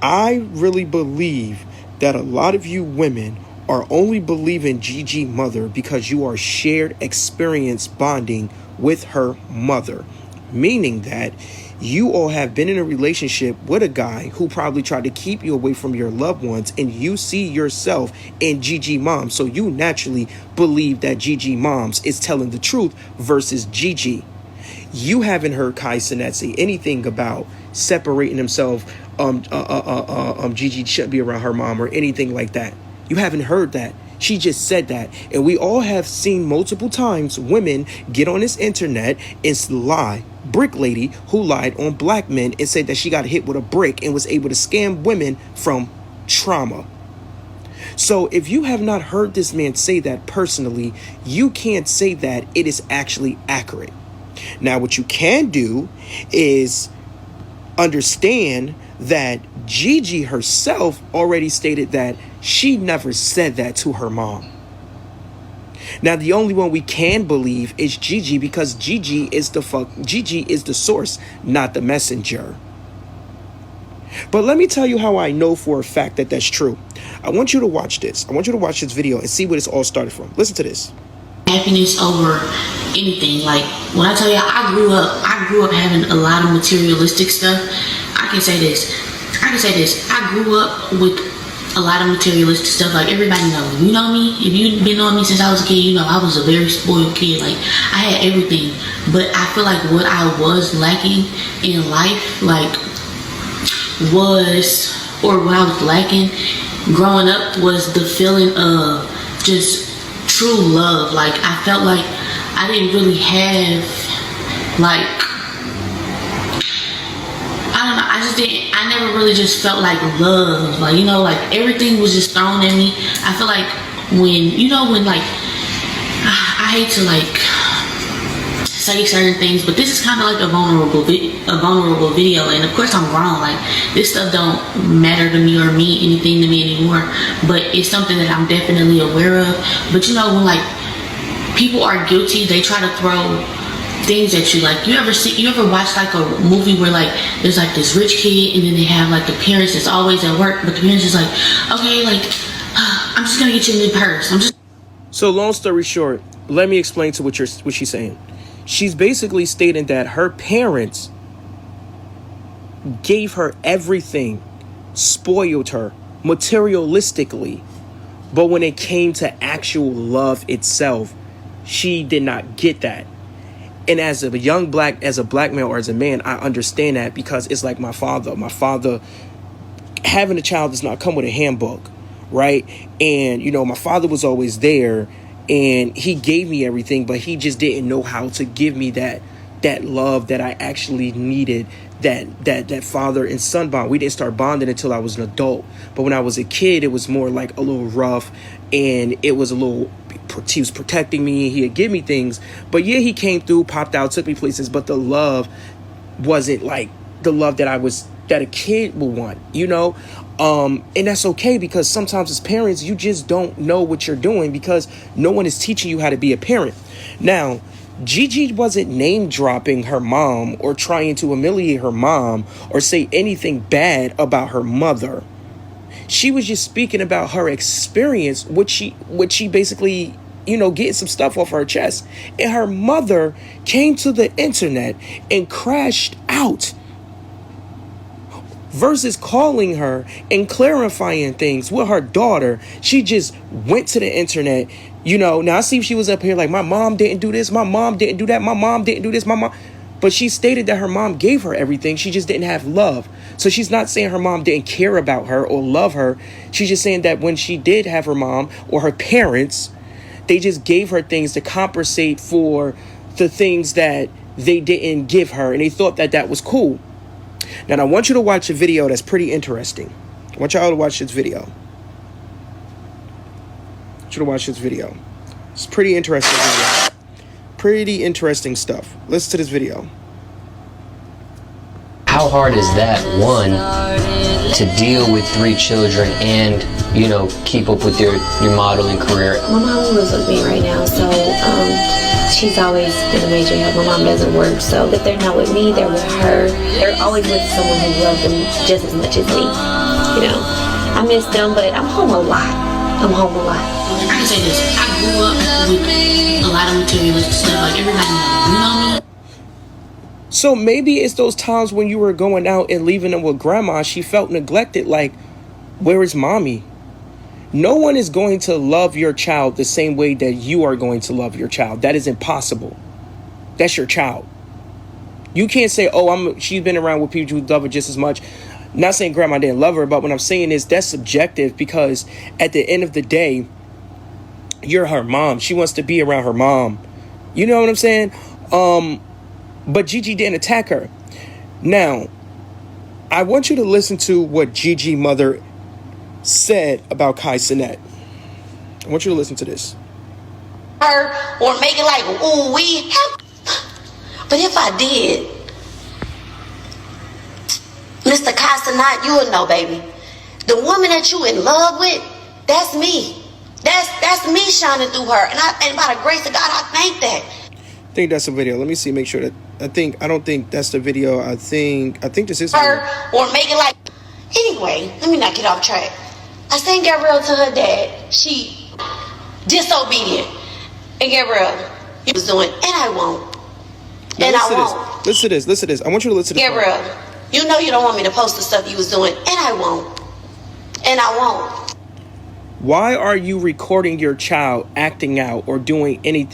I really believe that a lot of you women are only believing Gigi mother because you are shared experience bonding with her mother. Meaning that you all have been in a relationship with a guy who probably tried to keep you away from your loved ones, and you see yourself in Gigi mom. So you naturally believe that Gigi moms is telling the truth versus Gigi. You haven't heard Kai Cenat say anything about separating himself. Gigi shouldn't be around her mom or anything like that. You haven't heard that. She just said that. And we all have seen multiple times women get on this internet and lie. Brick lady who lied on black men and said that she got hit with a brick and was able to scam women from trauma. So if you have not heard this man say that personally, you can't say that it is actually accurate. Now, what you can do is understand that Gigi herself already stated that she never said that to her mom. Now, the only one we can believe is Gigi, because Gigi is the source, not the messenger. But let me tell you how I know for a fact that that's true. I want you to watch this. I want you to watch this video and see where this all started from. Listen to this. Happiness over anything. Like, when I tell you I grew up having a lot of materialistic stuff. I can say this. I grew up with a lot of materialistic stuff. Like, everybody knows. You know me? If you've been on me since I was a kid, you know I was a very spoiled kid. Like, I had everything. But I feel like what I was lacking in life, what I was lacking growing up was the feeling of just true love. Like, I felt like I didn't really have, I never really just felt like love. Everything was just thrown at me. I feel like I hate to say certain things, but this is kind of like a vulnerable video, and of course I'm wrong. Like, this stuff don't matter to me or mean anything to me anymore, but it's something that I'm definitely aware of. But when people are guilty, they try to throw things at you. Like, you ever watch a movie where there's this rich kid, and then they have the parents that's always at work, but the parents is okay, I'm just gonna get you a new purse. So long story short, let me explain to what she's saying. She's basically stating that her parents gave her everything, spoiled her materialistically, but when it came to actual love itself, she did not get that. And as a black man or as a man, I understand that, because it's like my father. Having a child does not come with a handbook, right? And my father was always there, and he gave me everything, but he just didn't know how to give me that love that I actually needed, that father and son bond. We didn't start bonding until I was an adult. But when I was a kid, it was more like a little rough, and it was he was protecting me. He'd give me things. But yeah, he came through, popped out, took me places, but the love wasn't like the love that a kid would want, and that's okay, because sometimes as parents, you just don't know what you're doing because no one is teaching you how to be a parent. Now, Gigi wasn't name dropping her mom or trying to humiliate her mom or say anything bad about her mother. She was just speaking about her experience, which she basically, getting some stuff off her chest. And her mother came to the internet and crashed out. Versus calling her and clarifying things with her daughter, she just went to the internet. Now I see if she was up here like, my mom didn't do this, my mom didn't do that, my mom didn't do this, my mom. But she stated that her mom gave her everything. She just didn't have love. So she's not saying her mom didn't care about her or love her. She's just saying that when she did have her mom or her parents, they just gave her things to compensate for the things that they didn't give her. And they thought that was cool. Now, I want you to watch a video that's pretty interesting. I want y'all to watch this video. I want you to watch this video. It's pretty interesting video. Pretty interesting stuff. Listen to this video. How hard is that, one, to deal with 3 children and, you know, keep up with your modeling career? My mom lives with me right now, so she's always been a major help. My mom doesn't work, so if they're not with me, they're with her. They're always with someone who loves them just as much as me. You know, I miss them, but I'm home a lot. I'm home a lot. I can say this. I grew up with a lot of materialistic stuff. Like everybody, you know me. So maybe it's those times when you were going out and leaving them with grandma, she felt neglected, like, where is mommy? No one is going to love your child the same way that you are going to love your child. That is impossible. That's your child. You can't say, oh, she's been around with people who love her just as much. Not saying grandma didn't love her, but what I'm saying is that's subjective, because at the end of the day, you're her mom. She wants to be around her mom. You know what I'm saying? But Gigi didn't attack her. Now, I want you to listen to what Gigi mother said about Kai Cenat. I want you to listen to this. Her or make it like, ooh, we have. But if I did, Mr. Kai Cenat, you would know, baby. The woman that you in love with, that's me. That's me shining through her. And by the grace of God, I thank that. I think that's a video. Let me see, make sure that I don't think that's the video. I think this is her or make it like. Anyway, let me not get off track. I sent Gabrielle to her dad. She disobedient. And Gabrielle, you was doing, and I won't. Now, and I won't. Listen to this. I want you to listen to this. Gabrielle, you know you don't want me to post the stuff you was doing, and I won't. And I won't. Why are you recording your child acting out or doing anything